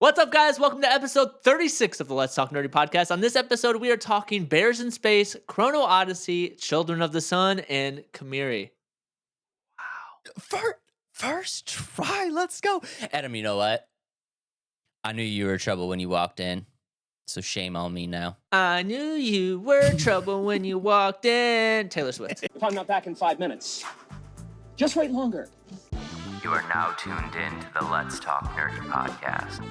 What's up, guys? Welcome to episode 36 of the Let's Talk Nerdy podcast. On this episode, we are talking Bears in Space, Chrono Odyssey, Children of the Sun, and Kemuri. First try, let's go. Adam, you know what? I knew you were trouble when you walked in, so shame on me now. I knew you were trouble when you walked in. Taylor Swift. If I'm not back in 5 minutes, just wait longer. You are now tuned in to the Let's Talk Nerdy podcast.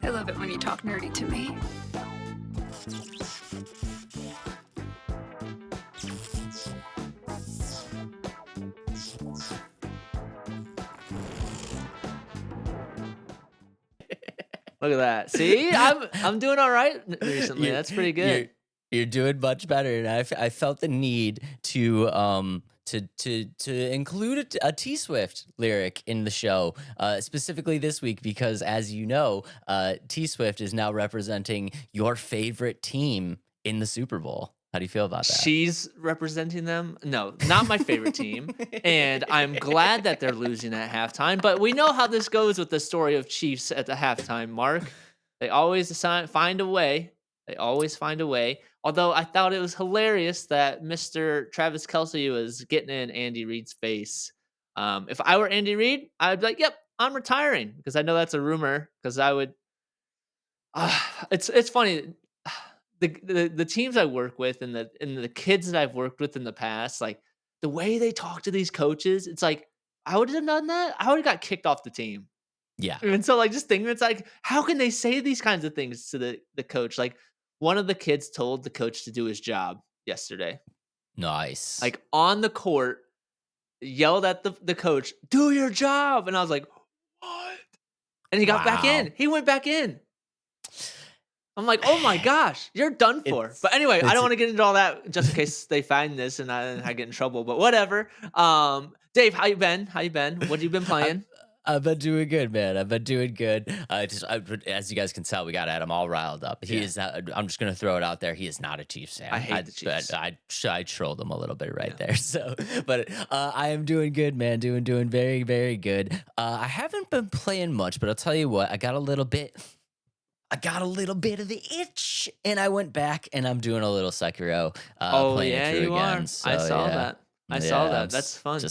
I love it when you talk nerdy to me. Look at that. See, I'm doing all right recently. That's pretty good. You're doing much better, and I felt the need to include a T Swift lyric in the show, specifically this week because, as you know, T Swift is now representing your favorite team in the Super Bowl. How do you feel about that? She's representing them. No, not my favorite team. And I'm glad that they're losing at halftime. But we know how this goes with the story of Chiefs at the halftime mark. They always find a way. They always find a way. Although I thought it was hilarious that Mr. Travis Kelce was getting in Andy Reid's face. If I were Andy Reid, I'd be like, yep, I'm retiring. Because I know that's a rumor. Because I would... it's funny. The teams I work with and the kids that I've worked with in the past, like the way they talk to these coaches, it's like I would have done that. I would have got kicked off the team. Yeah. And so like just thinking, it's like, how can they say these kinds of things to the coach? Like one of the kids told the coach to do his job yesterday. Nice. Like on the court, yelled at the coach, do your job. And I was like, what? And he got back in. He went back in. I'm like, oh my gosh, you're done for. But anyway, I don't want to get into all that just in case they find this and I get in trouble. But whatever. Dave, how you been? What you been playing? I've been doing good, man. I've been doing good. As you guys can tell, we got Adam all riled up. He is not. I'm just gonna throw it out there. He is not a Chiefs fan. I hate the Chiefs. I trolled him a little bit right there. So, but I am doing good, man. Doing very, very good. I haven't been playing much, but I'll tell you what. I got a little bit of the itch, and I went back, and I'm doing a little Sekiro. Playing it through again. So, I saw that. I saw that. That's fun.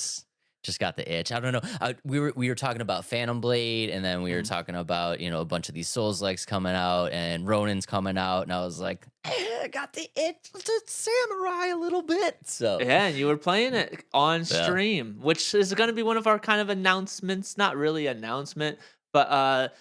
Just got the itch. I don't know. We were talking about Phantom Blade, and then we were talking about a bunch of these Souls-likes coming out, and Ronin's coming out, and I was like, I got the itch to samurai a little bit. So yeah, and you were playing it on stream, which is going to be one of our kind of announcements. Not really announcement, but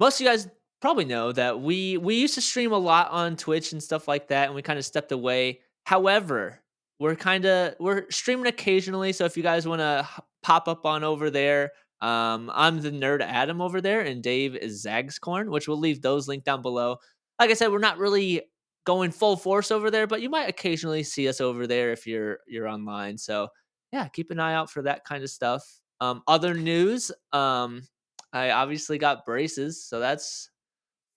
most of you guys probably know that we used to stream a lot on Twitch and stuff like that, and we kind of stepped away. However, we're streaming occasionally, so if you guys want to pop up on over there, I'm the Nerd Adam over there, and Dave is Zagscorn, which we'll leave those linked down below. Like I said, we're not really going full force over there, but you might occasionally see us over there if you're online. So yeah, keep an eye out for that kind of stuff. Other news, I obviously got braces, so that's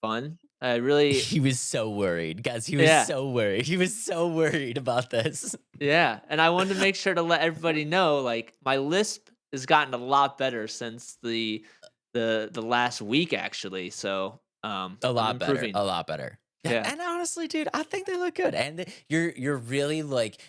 fun. He was so worried, guys. He was so worried. He was so worried about this. Yeah, and I wanted to make sure to let everybody know, like, my lisp has gotten a lot better since the last week, actually. So a lot better. Yeah, and honestly, dude, I think they look good. And you're really like.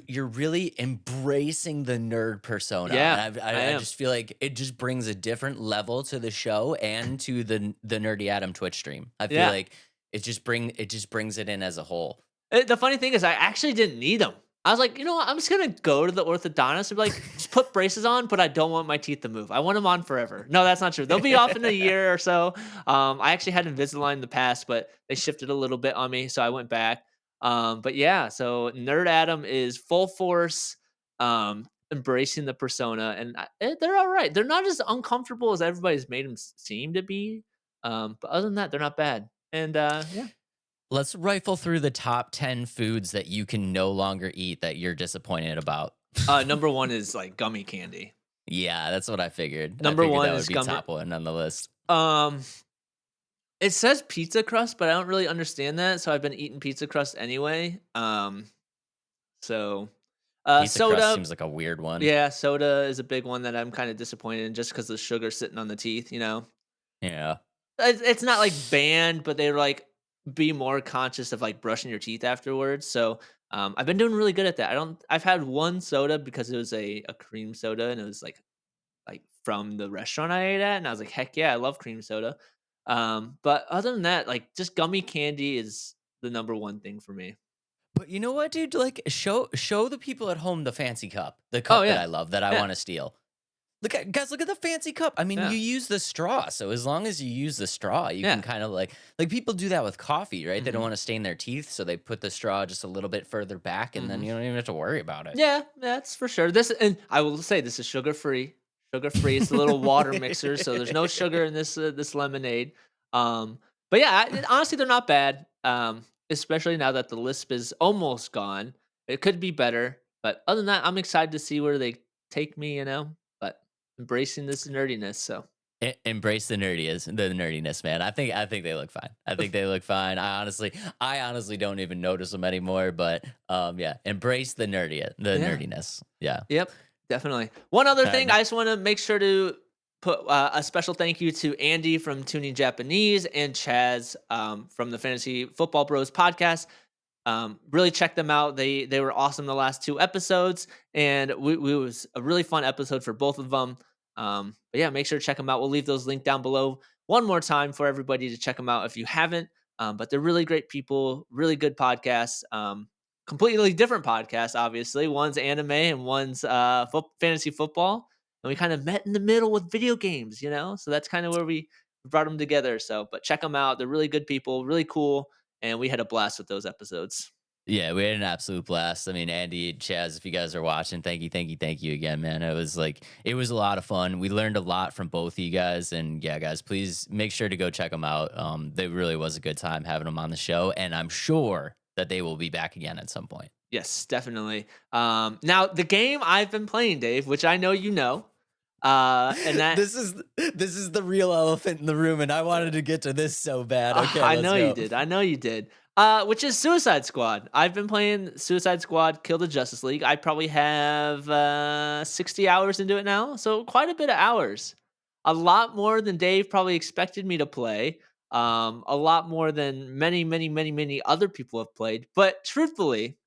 You're really embracing the nerd persona. Yeah, and I just feel like it just brings a different level to the show and to the Nerdy Adam Twitch stream. I feel like it just brings it in as a whole. The funny thing is, I actually didn't need them. I was like, you know what? I'm just gonna go to the orthodontist and be like, just put braces on, but I don't want my teeth to move. I want them on forever. No, that's not true. They'll be off in a year or so. I actually had Invisalign in the past, but they shifted a little bit on me, so I went back. But yeah, so Nerd Adam is full force embracing the persona, and they're all right. They're not as uncomfortable as everybody's made them seem to be. But other than that, they're not bad. And yeah. Let's rifle through the top 10 foods that you can no longer eat that you're disappointed about. Number one is like gummy candy. Yeah, that's what I figured. Number one that is would be top one on the list. It says pizza crust, but I don't really understand that, so I've been eating pizza crust anyway. So Pizza crust Soda, seems like a weird one. yeah, soda is a big one that I'm kind of disappointed in just because the sugar sitting on the teeth. Yeah. It's not like banned, but they're like be more conscious of like brushing your teeth afterwards. So I've been doing really good at that. I've had one soda because it was a cream soda and it was like from the restaurant I ate at, and I was like, heck yeah, I love cream soda. But other than that, like just gummy candy is the number one thing for me. But you know what, dude? Like, show the people at home the fancy cup, the Oh cup that yeah, I love, that I yeah, want to steal. Look at the fancy cup. I mean, yeah, you use the straw, so as long as you use the straw, you can yeah. kind of like people do that with coffee, right? They don't hmm want to stain their teeth, so they put the straw just a little bit further back, and then hmm you don't even have to worry about it. Yeah, that's for sure. This and I will say this is sugar free. Sugar free. It's a little water mixer, so there's no sugar in this lemonade. Um, but yeah, honestly, they're not bad. Especially now that the lisp is almost gone. It could be better, but other than that, I'm excited to see where they take me. But embracing this nerdiness. So Embrace the nerdiness, man. I think they look fine. I think they look fine. I honestly don't even notice them anymore. But yeah, embrace the yeah. nerdiness. Yeah. Yep, definitely. One other All right, thing, man. I just want to make sure to put a special thank you to Andy from Tuning Japanese and Chaz from the Fantasy Football Bros podcast. Really check them out. They were awesome the last two episodes, and we was a really fun episode for both of them. But yeah, make sure to check them out. We'll leave those linked down below one more time for everybody to check them out if you haven't. But they're really great people, really good podcasts. Completely different podcasts, obviously. One's anime and one's fantasy football, and we kind of met in the middle with video games. So that's kind of where we brought them together. So, but check them out. They're really good people, really cool, and we had a blast with those episodes. Yeah, we had an absolute blast. I mean, Andy, Chaz, if you guys are watching, thank you again, man. It was a lot of fun. We learned a lot from both of you guys, and yeah, guys, please make sure to go check them out. They really was a good time having them on the show, and I'm sure that they will be back again at some point. Yes, definitely. Now the game I've been playing, Dave, which I know you know, and that This is the real elephant in the room, and I wanted to get to this so bad. Okay, I let's know you go. did. I know you did. Which is Suicide Squad. I've been playing Suicide Squad Kill the Justice League. I probably have 60 hours into it now. So quite a bit of hours. A lot more than Dave probably expected me to play. A lot more than many, many, many, many other people have played. But truthfully,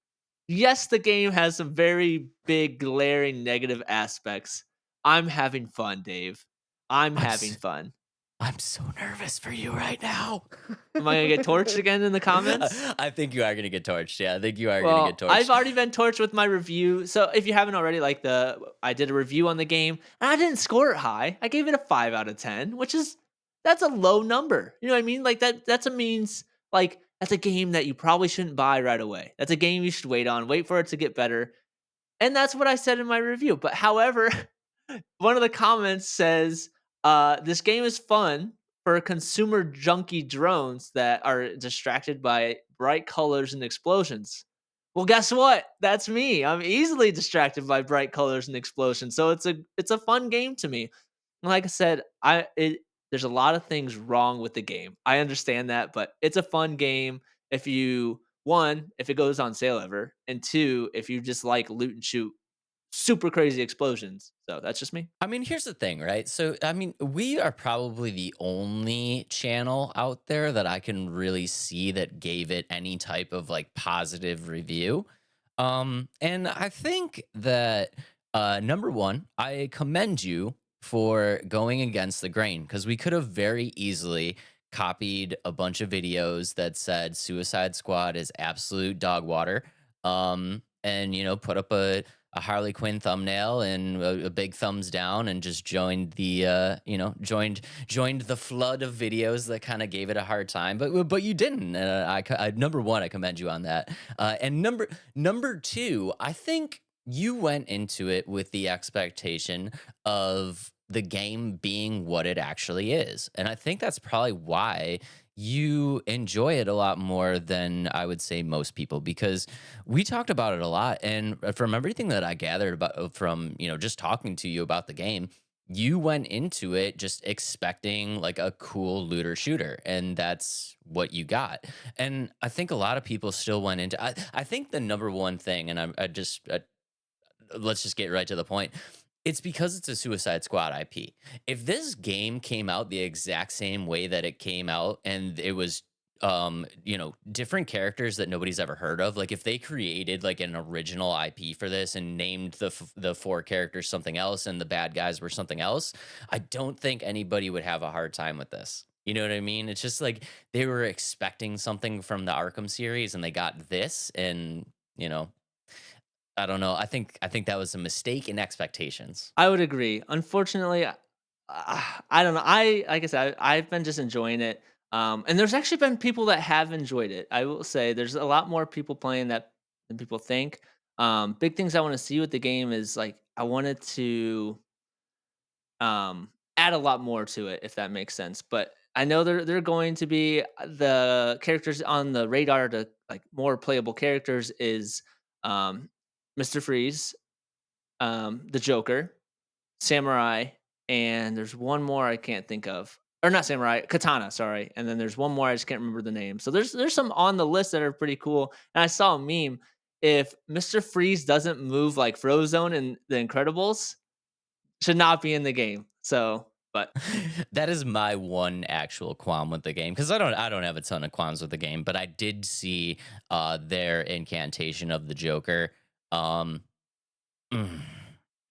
yes, the game has some very big, glaring negative aspects. I'm having fun, Dave. I'm I'm having s- fun. I'm so nervous for you right now. Am I gonna get torched again in the comments? I think you are gonna get torched. Yeah, I think you are gonna get Well, I've torched. already been torched with my review. So if you haven't already, I did a review on the game and I didn't score it high. I gave it a 5 out of 10, which is that's a low number. You know what I mean? Like that's a means like that's a game that you probably shouldn't buy right away. That's a game you should wait on, wait for it to get better. And that's what I said in my review. But however, one of the comments says, "This game is fun for consumer junkie drones that are distracted by bright colors and explosions." Well, guess what? That's me. I'm easily distracted by bright colors and explosions, so it's a fun game to me. Like I said, there's a lot of things wrong with the game. I understand that, but it's a fun game if you one if it goes on sale ever, and two if you just like loot and shoot super crazy explosions. So that's just me. I mean, here's the thing, right? So, I mean, we are probably the only channel out there that I can really see that gave it any type of like positive review. And I think that number one, I commend you for going against the grain because we could have very easily copied a bunch of videos that said Suicide Squad is absolute dog water. And put up a Harley Quinn thumbnail and a big thumbs down, and just joined the joined the flood of videos that kind of gave it a hard time. But you didn't. Number one, I commend you on that. And number two, I think you went into it with the expectation of the game being what it actually is, and I think that's probably why you enjoy it a lot more than I would say most people, because we talked about it a lot. And from everything that I gathered about from, just talking to you about the game, you went into it just expecting like a cool looter shooter, and that's what you got. And I think a lot of people still went into I think the number one thing, and let's just get right to the point. It's because it's a Suicide Squad IP. If this game came out the exact same way that it came out and it was different characters that nobody's ever heard of, like if they created like an original IP for this and named the four characters something else and the bad guys were something else, I don't think anybody would have a hard time with this. You know what I mean? It's just like they were expecting something from the Arkham series and they got this, and you know, I don't know. I think that was a mistake in expectations. I would agree. Unfortunately, I don't know. Like I said, I've been just enjoying it. And there's actually been people that have enjoyed it. I will say there's a lot more people playing that than people think. Big things I want to see with the game is like I wanted to add a lot more to it, if that makes sense. But I know they're going to be the characters on the radar to like more playable characters is Mr. Freeze, the Joker, Samurai, and there's one more I can't think of. Or not Samurai, Katana, sorry. And then there's one more I just can't remember the name. So there's some on the list that are pretty cool. And I saw a meme. If Mr. Freeze doesn't move like Frozone in The Incredibles, should not be in the game. So, but That is my one actual qualm with the game, because I don't have a ton of qualms with the game, but I did see their incantation of the Joker. Um, mm,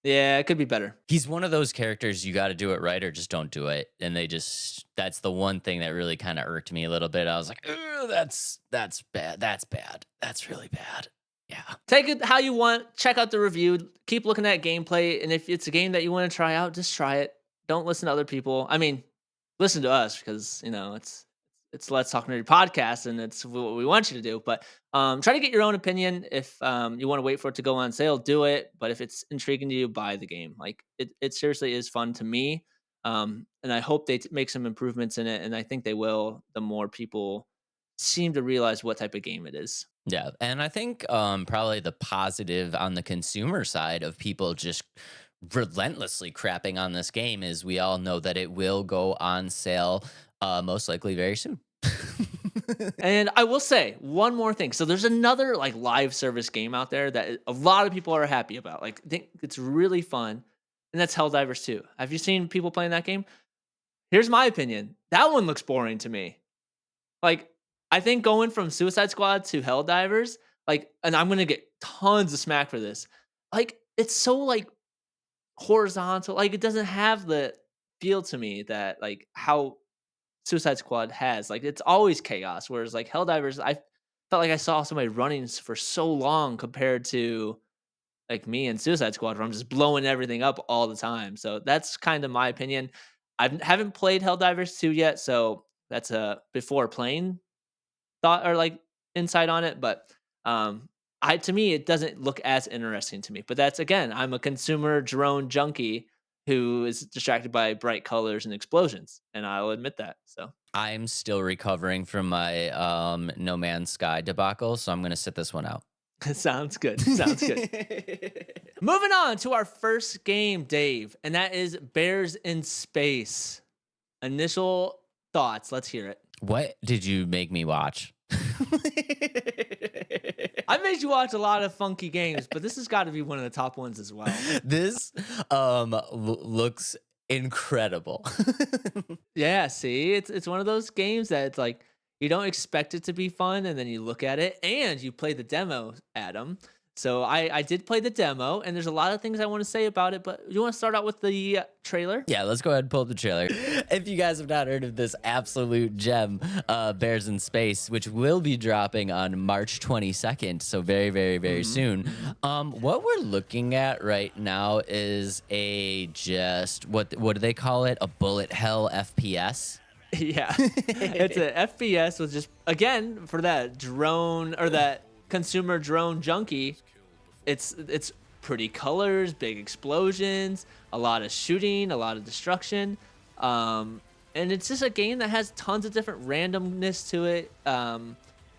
yeah, it could be better. he's one of those characters you got to do it right or just don't do it, and that's the one thing that really kind of irked me a little bit. I was like, "Ugh, that's bad. That's bad. That's really bad." Yeah. Take it how you want. Check out the review. Keep looking at gameplay. And if it's a game that you want to try out, just try it. Don't listen to other people. I mean, listen to us because it's Let's Talk Nerdy podcast and it's what we want you to do. But try to get your own opinion. If you want to wait for it to go on sale, do it. But if it's intriguing to you, buy the game. Like it seriously is fun to me. And I hope they make some improvements in it. And I think they will. The more people seem to realize what type of game it is. Yeah, and I think probably the positive on the consumer side of people just relentlessly crapping on this game is we all know that it will go on sale most likely very soon. And I will say one more thing. So there's another like live service game out there that a lot of people are happy about. Like, I think it's really fun, and that's Helldivers 2. Have you seen people playing that game? Here's my opinion. That one looks boring to me. Like, I think going from Suicide Squad to Helldivers, like, and I'm gonna get tons of smack for this. Like, it's so like horizontal. Like, it doesn't have the feel to me that like how Suicide Squad has. Like, it's always chaos. Whereas like Helldivers, I felt like I saw somebody running for so long compared to like me and Suicide Squad, where I'm just blowing everything up all the time. So that's kind of my opinion. I haven't played Helldivers 2 yet, so that's a before playing thought or like insight on it. But I to me it doesn't look as interesting to me. But that's again, I'm a consumer drone junkie who is distracted by bright colors and explosions, and I'll admit that. So I'm still recovering from my No Man's Sky debacle, so I'm gonna sit this one out. sounds good. Sounds good. Moving on to our first game, Dave, and that is Bears in Space. Initial thoughts. Let's hear it. What did you make me watch? I made you watch a lot of funky games, but this has got to be one of the top ones as well. This looks incredible. Yeah, see, it's one of those games that it's like you don't expect it to be fun, and then you look at it and you play the demo, Adam. So I did play the demo, and there's a lot of things I want to say about it, but you want to start out with the trailer? Yeah, let's go ahead and pull up the trailer. If you guys have not heard of this absolute gem, Bears in Space, which will be dropping on March 22nd, so very, very, very soon. What we're looking at right now is a just, what do they call it? A bullet hell FPS? Yeah. It's a FPS with just, again, for that drone or that consumer drone junkie, it's pretty colors, big explosions, a lot of shooting, a lot of destruction, and it's just a game that has tons of different randomness to it.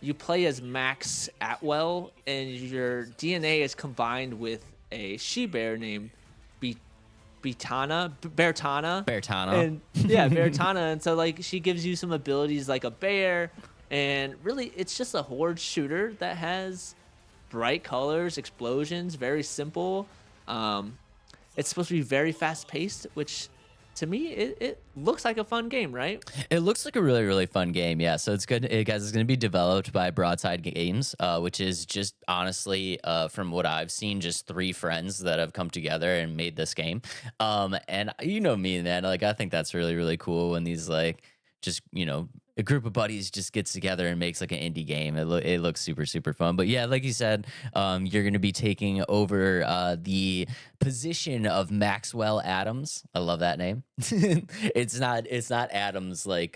You play as Max Atwell, and your DNA is combined with a she-bear named Bertana, and yeah, Bertana, and so like she gives you some abilities like a bear. And really, it's just a horde shooter that has bright colors, explosions, very simple. Um, it's supposed to be very fast paced, which to me it looks like a fun game, right? It looks like a really, really fun game. Yeah. So it's good. It, guys, it's going to be developed by Broadside Games, which is just honestly, from what I've seen, just three friends that have come together and made this game. And you know me, man. Like, I think that's really, really cool when these, like, just, a group of buddies just gets together and makes like an indie game. It looks super, super fun. But yeah, like you said, you're going to be taking over the position of Maxwell Adams. I love that name. It's not Adams like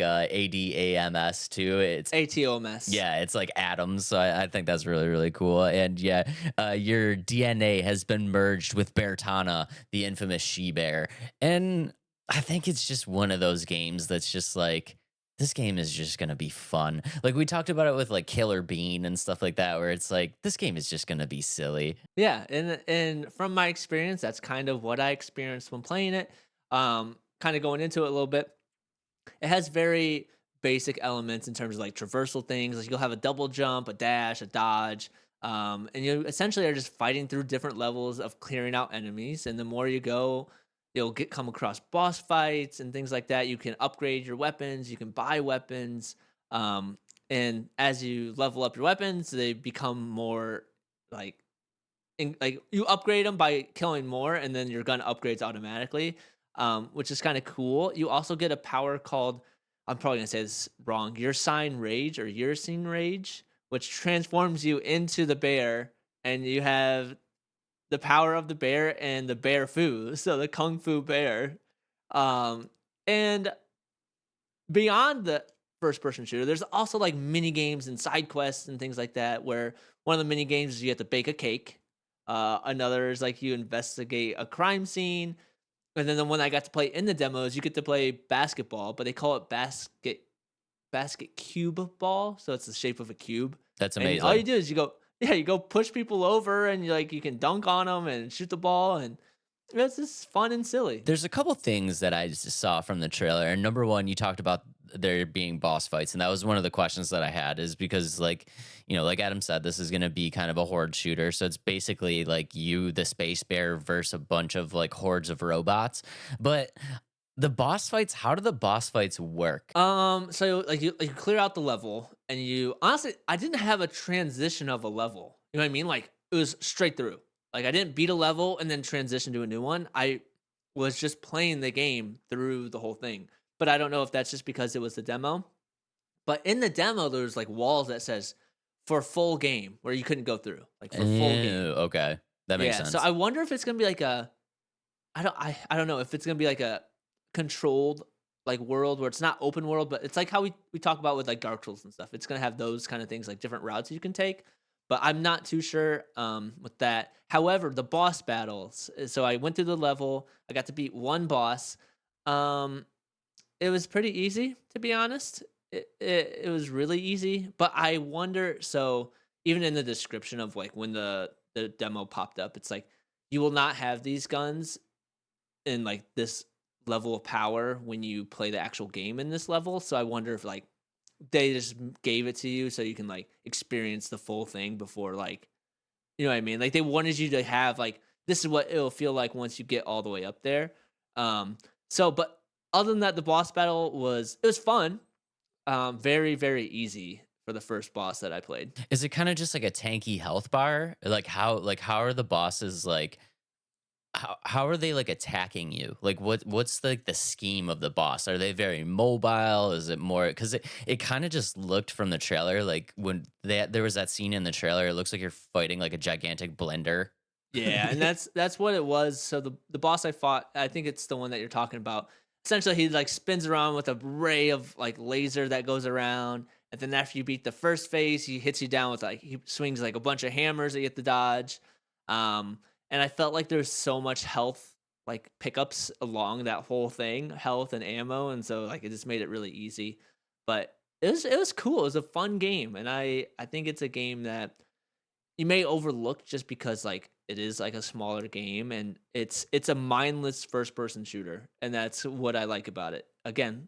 ADAMS too. It's ATOMS. yeah, it's like Adams. So I think that's really, really cool. And yeah, your DNA has been merged with Bertana, the infamous she bear. And I think it's just one of those games that's just like, this game is just gonna be fun. Like we talked about it with like Killer Bean and stuff like that, where it's like this game is just gonna be silly. Yeah, and from my experience, that's kind of what I experienced when playing it. Kind of going into it a little bit, it has very basic elements in terms of like traversal things. Like you'll have a double jump, a dash, a dodge, and you essentially are just fighting through different levels of clearing out enemies. And the more you go, you'll come across boss fights and things like that. You can upgrade your weapons. You can buy weapons. And as you level up your weapons, they become more like like you upgrade them by killing more, and then your gun upgrades automatically, which is kind of cool. You also get a power called, I'm probably gonna say this wrong, your sign rage or your scene rage, which transforms you into the bear, and you have the power of the bear and the bear fu, so the kung fu bear. And beyond the first person shooter, there's also like mini games and side quests and things like that. Where one of the mini games is you have to bake a cake. Another is like you investigate a crime scene, and then the one I got to play in the demos, you get to play basketball, but they call it basket cube ball, so it's the shape of a cube. That's And all you amazing. do is you go push people over, and you can dunk on them and shoot the ball, and it's just fun and silly. There's a couple things that I just saw from the trailer. And number one, you talked about there being boss fights, and that was one of the questions that I had. Is because like like Adam said, this is going to be kind of a horde shooter, so it's basically like you, the space bear, versus a bunch of like hordes of robots. But the boss fights, how do the boss fights work? So like you clear out the level, and you honestly, I didn't have a transition of a level. You know what I mean? Like it was straight through. Like I didn't beat a level and then transition to a new one. I was just playing the game through the whole thing. But I don't know if that's just because it was the demo. But in the demo, there's like walls that says for full game where you couldn't go through. Like for full game. Okay, that makes Yeah. So sense. I wonder if it's gonna be like I don't know if it's gonna be like a controlled like world where it's not open world, but it's like how we talk about with like Dark Souls and stuff. It's gonna have those kind of things, like different routes you can take. But I'm not too sure with that. However, the boss battles. So I went through the level. I got to beat one boss. Um, it was pretty easy, to be honest. It was really easy. But I wonder. So even in the description of like when the demo popped up, it's like you will not have these guns in like this level of power when you play the actual game in this level. So I wonder if like they just gave it to you so you can like experience the full thing before like you know what I mean? Like they wanted you to have like this is what it'll feel like once you get all the way up there. So but other than that, the boss battle was fun. Very, very easy for the first boss that I played. Is it kind of just like a tanky health bar? Like how are the bosses like? How are they like attacking you? Like what's like the scheme of the boss? Are they very mobile? Is it more because it kind of just looked from the trailer like when there was that scene in the trailer, it looks like you're fighting like a gigantic blender. Yeah, and that's what it was. So the boss I fought, I think it's the one that you're talking about. Essentially, he like spins around with a ray of like laser that goes around, and then after you beat the first phase, he hits you down with like he swings like a bunch of hammers that you have to dodge. And I felt like there's so much health like pickups along that whole thing, health and ammo, and so like it just made it really easy. But it was cool. It was a fun game, and I think it's a game that you may overlook just because like it is like a smaller game, and it's a mindless first person shooter, and that's what I like about it. Again,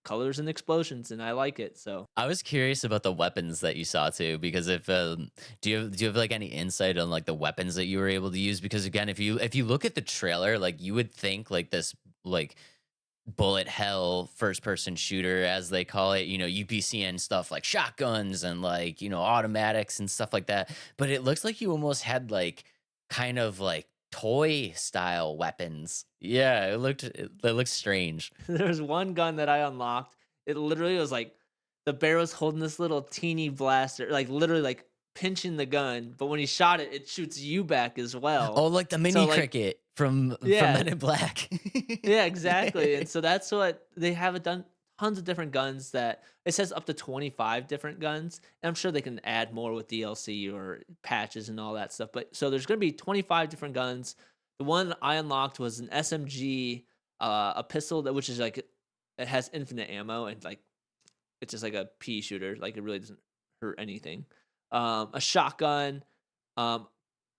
colors and explosions, and I like it. So I was curious about the weapons that you saw too, because if do you have like any insight on like the weapons that you were able to use? Because again, if you look at the trailer, like you would think like this like bullet hell first person shooter as they call it, you'd be seeing stuff like shotguns and like automatics and stuff like that, but it looks like you almost had like kind of like toy style weapons. Yeah, it looked strange. there's one gun that I unlocked. It literally was like the bear was holding this little teeny blaster, like literally like pinching the gun, but when he shot it, it shoots you back as Oh, well. like the So mini like cricket from yeah, Men in Black. yeah, exactly. And so that's what they have it done. Tons of different guns that it says up to 25 different guns. And I'm sure they can add more with DLC or patches and all that stuff. But so there's going to be 25 different guns. The one I unlocked was an SMG, a pistol that which is like it has infinite ammo and like it's just like a pea shooter. Like it really doesn't hurt anything. A shotgun, um,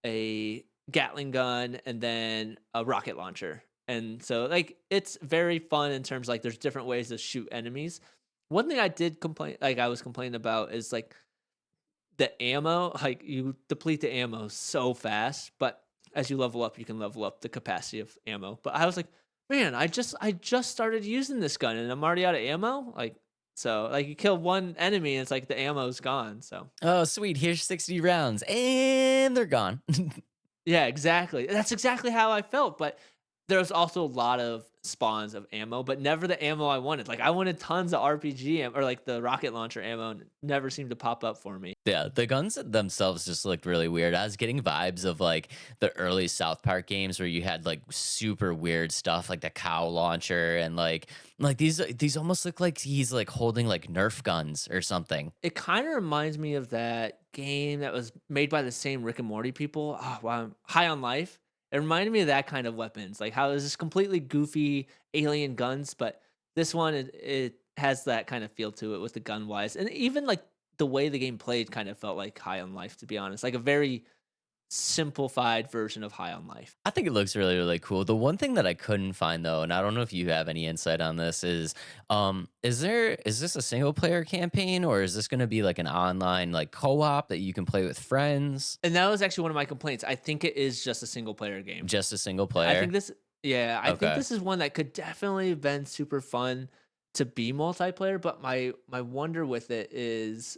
a Gatling gun, and then a rocket launcher. And so like it's very fun in terms like there's different ways to shoot enemies. One thing I did complain like I was complaining about is like the ammo, like you deplete the ammo so fast, but as you level up, you can level up the capacity of ammo. But I was like, man, I just started using this gun and I'm already out of ammo. Like so, like you kill one enemy and it's like the ammo's gone. So Oh, sweet. Here's 60 rounds and they're gone. yeah, exactly. That's exactly how I felt. But there's also a lot of spawns of ammo, but never the ammo I wanted. Like I wanted tons of RPG or like the rocket launcher ammo, and it never seemed to pop up for me. Yeah, the guns themselves just looked really weird. I was getting vibes of like the early South Park games where you had like super weird stuff like the cow launcher and like these almost look like he's like holding like Nerf guns or something. It kind of reminds me of that game that was made by the same Rick and Morty people. Oh, wow. High on Life. It reminded me of that kind of weapons. Like how it was just completely goofy alien guns, but this one it has that kind of feel to it with the gun wise. And even like the way the game played kind of felt like High on Life, to be honest. Like a very simplified version of High on Life. I think it looks really, really cool. The one thing that I couldn't find though, and I don't know if you have any insight on this, is this a single player campaign or is this gonna be like an online like co-op that you can play with friends? And that was actually one of my complaints. I think it is just a single player game. Just a single I think player? this yeah, I think Okay. this is one that could definitely have been super fun to be multiplayer, but my wonder with it is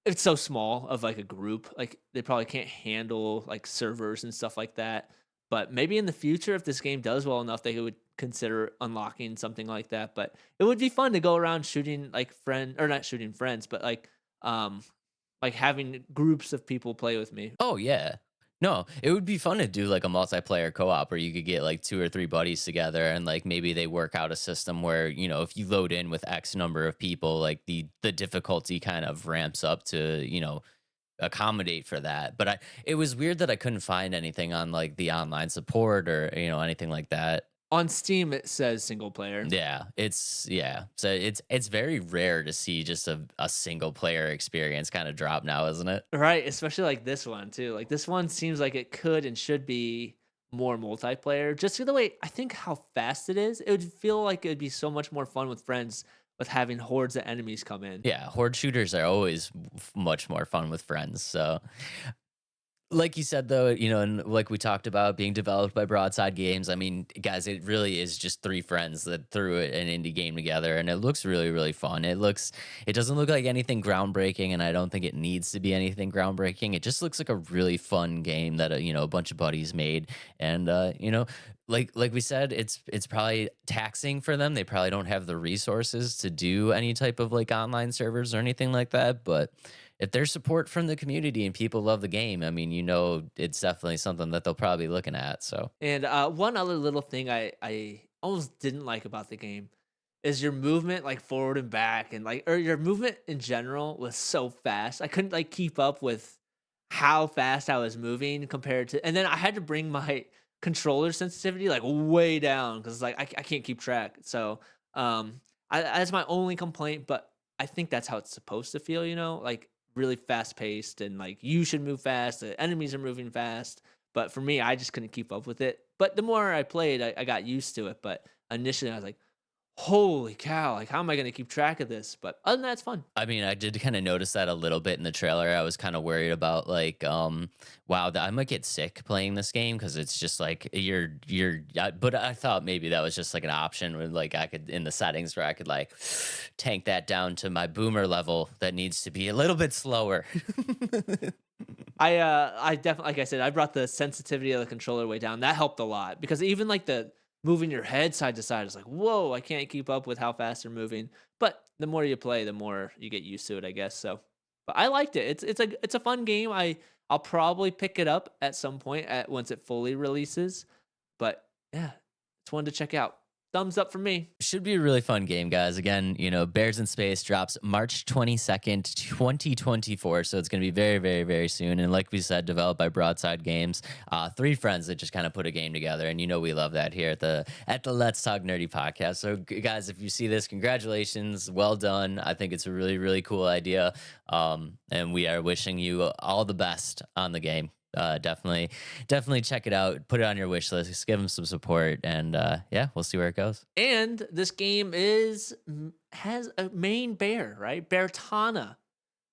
it's so small of like a group. Like they probably can't handle like servers and stuff like that. But maybe in the future if this game does well enough they would consider unlocking something like that. But it would be fun to go around shooting like friend or not shooting friends, but like having groups of people play with me. Oh yeah. No, it would be fun to do like a multiplayer co-op where you could get like two or three buddies together and like maybe they work out a system where, if you load in with X number of people, like the difficulty kind of ramps up to, accommodate for that. But it was weird that I couldn't find anything on like the online support or, anything like that. On Steam it says single player. Yeah. So it's very rare to see just a single player experience kind of drop now, isn't it? Right, especially like this one too. Like this one seems like it could and should be more multiplayer. Just the way I think how fast it is, it would feel like it would be so much more fun with friends with having hordes of enemies come in. Yeah, horde shooters are always much more fun with friends. So like you said though, and like we talked about being developed by Broadside Games, I mean, guys, it really is just three friends that threw an indie game together and it looks really, really fun. It doesn't look like anything groundbreaking and I don't think it needs to be anything groundbreaking. It just looks like a really fun game that a bunch of buddies made. And like we said, it's probably taxing for them. They probably don't have the resources to do any type of like online servers or anything like that, but if there's support from the community and people love the game, I mean, it's definitely something that they'll probably be looking at. So, And one other little thing I almost didn't like about the game is your movement like forward and back and like or your movement in general was so fast. I couldn't like keep up with how fast I was moving compared to and then I had to bring my controller sensitivity like way down because like I can't keep track. So that's my only complaint, but I think that's how it's supposed to feel, like really fast paced and like you should move fast, the enemies are moving fast. But for me, I just couldn't keep up with it. But the more I played, I got used to it. But initially, I was like, holy cow, like how am I going to keep track of this? But other than that, it's fun. I mean, I did kind of notice that a little bit in the trailer. I was kind of worried about like, wow, that I might get sick playing this game because it's just like but I thought maybe that was just like an option where like I could in the settings where I could like tank that down to my boomer level that needs to be a little bit slower. I definitely, like I said, I brought the sensitivity of the controller way down. That helped a lot because even like the moving your head side to side is like, whoa, I can't keep up with how fast they're moving. But the more you play, the more you get used to it, I guess. So, but I liked it. It's a fun game. I'll probably pick it up at some point once it fully releases. But yeah, it's one to check out. Thumbs up for me. Should be a really fun game, guys. Again, Bears in Space drops March 22nd, 2024. So it's going to be very, very, very soon. And like we said, developed by Broadside Games. Three friends that just kind of put a game together. And we love that here at the Let's Talk Nerdy podcast. So guys, if you see this, congratulations. Well done. I think it's a really, really cool idea. And we are wishing you all the best on the game. Definitely check it out. Put it on your wish list. Just give them some support, and yeah, we'll see where it goes. And this game has a main bear, right? Beartana.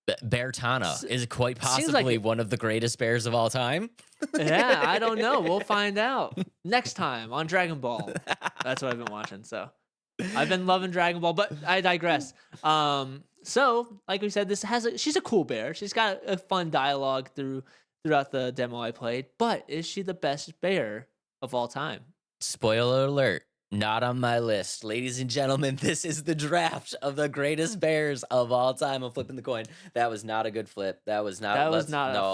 Beartana is quite possibly one of the greatest bears of all time. Yeah, I don't know. We'll find out next time on Dragon Ball. That's what I've been watching. So I've been loving Dragon Ball, but I digress. So like we said, she's a cool bear. She's got a fun dialogue throughout the demo I played, but is she the best bear of all time? Spoiler alert, not on my list. Ladies and gentlemen, this is the draft of the greatest bears of all time. I'm flipping the coin. That was not a good flip. That was not a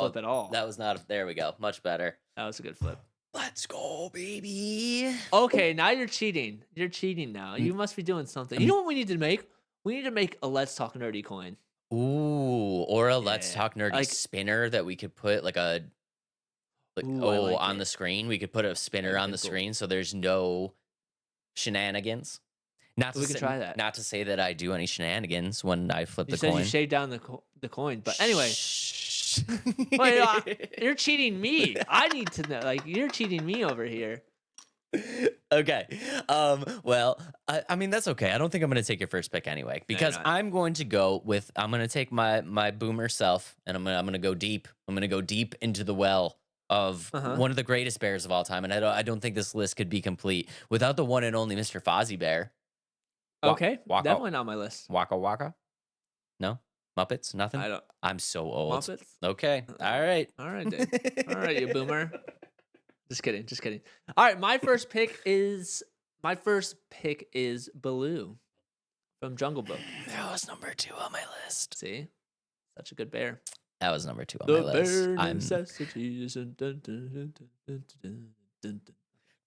flip at all. That was not there we go. Much better. That was a good flip. Let's go, baby. Okay, now you're cheating. You're cheating now. You must be doing something. You know what we need to make? We need to make a Let's Talk Nerdy coin. Ooh, or a Let's Talk Nerdy spinner that we could put on the screen. We could put a spinner on the screen so there's no shenanigans. We can try that. Not to say that I do any shenanigans when I flip the coin. You said you shaved down the coin, but anyway. Wait, you're cheating me. I need to know. Like, you're cheating me over here. Okay. Well, I mean, that's okay. I don't think I'm going to take your first pick anyway, because I'm going to take my boomer self, and I'm going to go deep. I'm going to go deep into the well of one of the greatest bears of all time. And I don't think this list could be complete without the one and only Mr. Fozzie Bear. Okay. Definitely not on my list. Waka Waka? No? Muppets? Nothing? I'm so old. Muppets? Okay. All right. All right, dude. All right, you boomer. Just kidding. All right, my first pick is Baloo from Jungle Book. That was number 2 on my list. See, such a good bear. That was number 2 on my list. The bare necessities.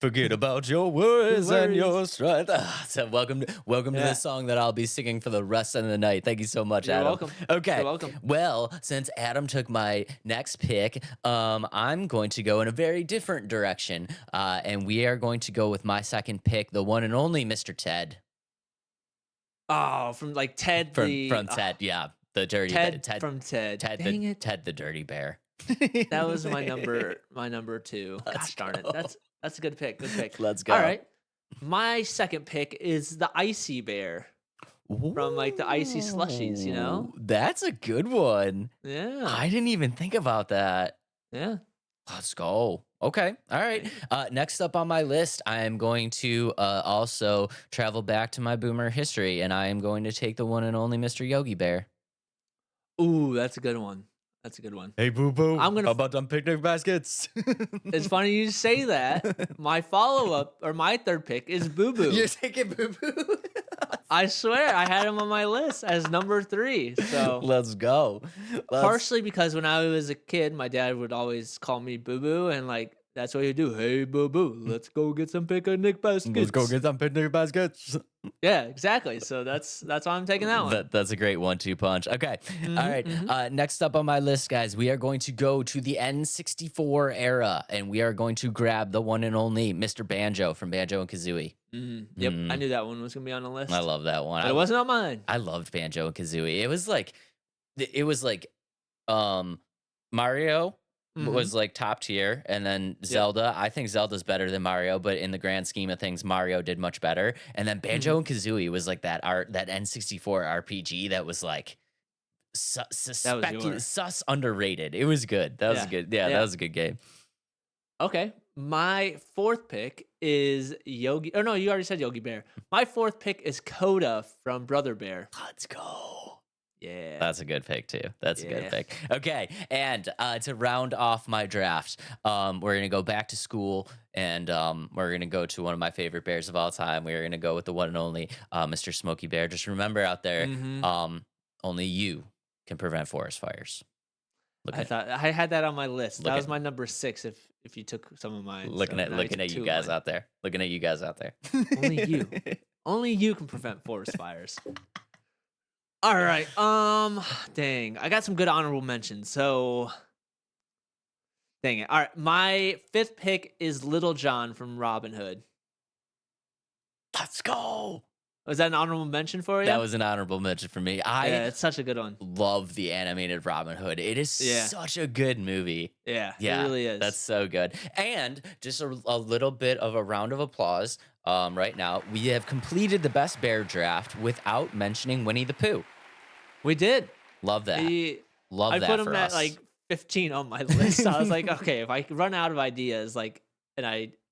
Forget about your worries and your strength. So welcome to the song that I'll be singing for the rest of the night. Thank you so much, Adam. You're welcome. Okay. You're welcome. Well, since Adam took my next pick, I'm going to go in a very different direction. And we are going to go with my second pick, the one and only Mr. Ted. Oh, from like Ted from Ted, yeah. The dirty Ted from Ted. Dang it. Ted the dirty bear. That was my number 2. Gosh darn it. That's a good pick. Good pick. Let's go. All right. My second pick is the Icy Bear. From like the Icy Slushies, you know? That's a good one. Yeah. I didn't even think about that. Yeah. Let's go. Okay. All right. Next up on my list, I am going to also travel back to my boomer history, and I am going to take the one and only Mr. Yogi Bear. Ooh, that's a good one. Hey, boo boo. How about them picnic baskets? It's funny you say that. My follow-up or my third pick is Boo Boo. You're taking Boo Boo? I swear, I had him on my list as number 3. So let's go. Partially because when I was a kid, my dad would always call me Boo Boo, and like that's what he'd do. Hey, Boo Boo, let's go get some picnic baskets. Yeah, exactly. So that's why I'm taking that one. That's a great 1-2 punch. Okay. All right. Next up on my list, guys, we are going to go to the N64 era, and we are going to grab the one and only Mr. Banjo from Banjo and Kazooie. Yep, I knew that one was gonna be on the list. I love that one. But it wasn't on mine. I loved Banjo and Kazooie. It was like Mario was like top tier, and then Zelda. I think Zelda's better than Mario, but in the grand scheme of things, Mario did much better. And then Banjo and Kazooie was like that N64 RPG that was like That was yours. sus underrated. It was good. That was a good. Yeah, that was a good game. Okay. My fourth pick is Yogi. Oh no, you already said Yogi Bear. My fourth pick is Coda from Brother Bear. Let's go. Yeah. That's a good pick too. That's a good pick. Okay, and to round off my draft, we're gonna go back to school, and we're gonna go to one of my favorite bears of all time. We're gonna go with the one and only Mr. Smokey Bear. Just remember out there, only you can prevent forest fires. I had that on my list. That was my number 6. If you took some of mine. Looking at you guys out there. Looking at you guys out there. Only you. Only you can prevent forest fires. All right. Dang. I got some good honorable mentions. So, dang it. All right. My 5th pick is Little John from Robin Hood. Let's go. Was that an honorable mention for you? That was an honorable mention for me. Yeah, it's such a good one. Love the animated Robin Hood. It is such a good movie. Yeah, it really is. That's so good. And just a little bit of a round of applause right now. We have completed the best bear draft without mentioning Winnie the Pooh. We did. Love that. Love that. I put him at like 15 on my list. I was like, okay, if I run out of ideas,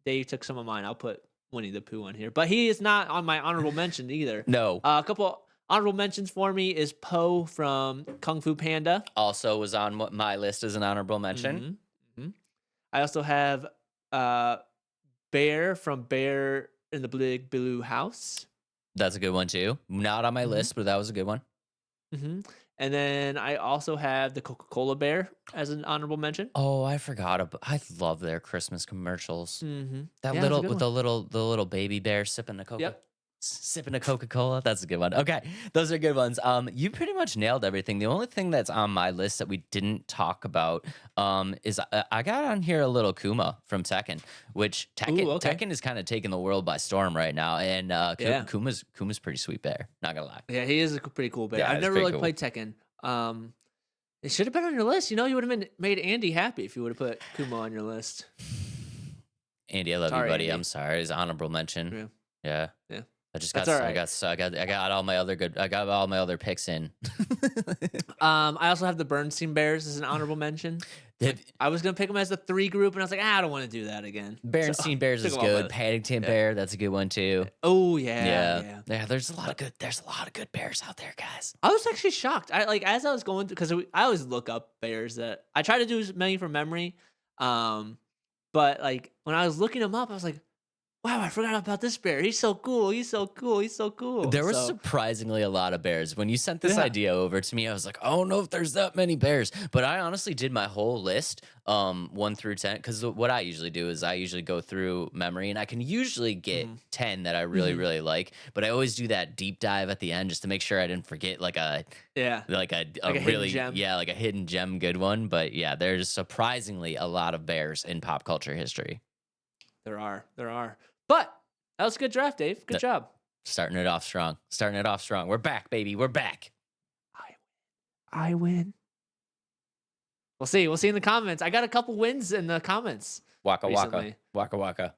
Dave took some of mine, I'll put Winnie the Pooh on here, but he is not on my honorable mention either. No. A couple honorable mentions for me is Poe from Kung Fu Panda. Also was on my list as an honorable mention. I also have Bear from Bear in the Big Blue House. That's a good one too. Not on my list, but that was a good one. And then I also have the Coca-Cola Bear as an honorable mention. Oh, I forgot I love their Christmas commercials. That Yeah, little with the little baby bear sipping the Coca. Yep. Sipping a Coca-Cola. That's a good one. Okay. Those are good ones. You pretty much nailed everything. The only thing that's on my list that we didn't talk about is I got on here a little Kuma from Tekken, which Tekken is kind of taking the world by storm right now. And Kuma's pretty sweet bear. Not gonna lie. Yeah, he is a pretty cool bear. Yeah, I've never really played Tekken. It should have been on your list. You know, you would have made Andy happy if you would have put Kuma on your list. Andy, I love you, buddy. Andy. I'm sorry. It's honorable mention. Yeah. I just got I got all my other picks in. I also have the Bernstein Bears as an honorable mention. I was gonna pick them as the 3 group, and I was like, I don't want to do that again. Bernstein Bears is good. Paddington Bear, that's a good one too. Oh yeah. There's a lot of good bears out there, guys. I was actually shocked. As I was going through, because I always look up bears that I try to do as many from memory. But when I was looking them up, I was like, wow, I forgot about this bear. He's so cool. There were surprisingly a lot of bears. When you sent this idea over to me, I was like, I don't know if there's that many bears. But I honestly did my whole list, 1 through 10. Because what I usually do is I usually go through memory, and I can usually get 10 that I really, really like. But I always do that deep dive at the end just to make sure I didn't forget like a really gem. Like a hidden gem good one. But yeah, there's surprisingly a lot of bears in pop culture history. There are. But that was a good draft, Dave. Good job. Starting it off strong. We're back, baby. We're back. I win. We'll see. We'll see in the comments. I got a couple wins in the comments. Waka waka.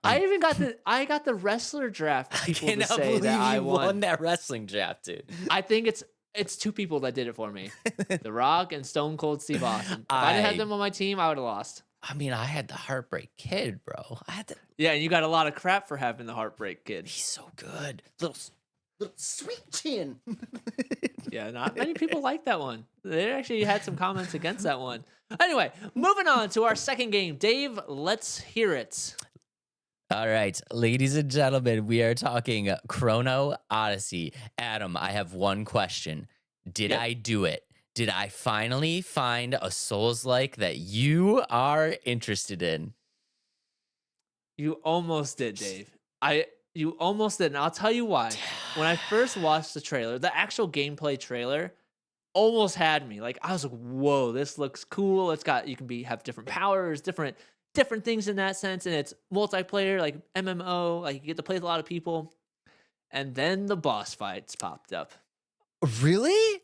I got the wrestler draft. I cannot believe you won that wrestling draft, dude. I think it's 2 people that did it for me. The Rock and Stone Cold Steve Austin. If I didn't have them on my team, I would have lost. I mean, I had the Heartbreak Kid, bro. Yeah, and you got a lot of crap for having the Heartbreak Kid. He's so good. Little sweet chin. Yeah, not many people like that one. They actually had some comments against that one. Anyway, moving on to our second game. Dave, let's hear it. All right, ladies and gentlemen, we are talking Chrono Odyssey. Adam, I have one question. Did I do it? Did I finally find a Souls-like that you are interested in? You almost did, Dave. You almost did, and I'll tell you why. When I first watched the trailer, the actual gameplay trailer almost had me. Like, I was like, whoa, this looks cool. You can have different powers, different things in that sense, and it's multiplayer, like MMO, like you get to play with a lot of people. And then the boss fights popped up. Really?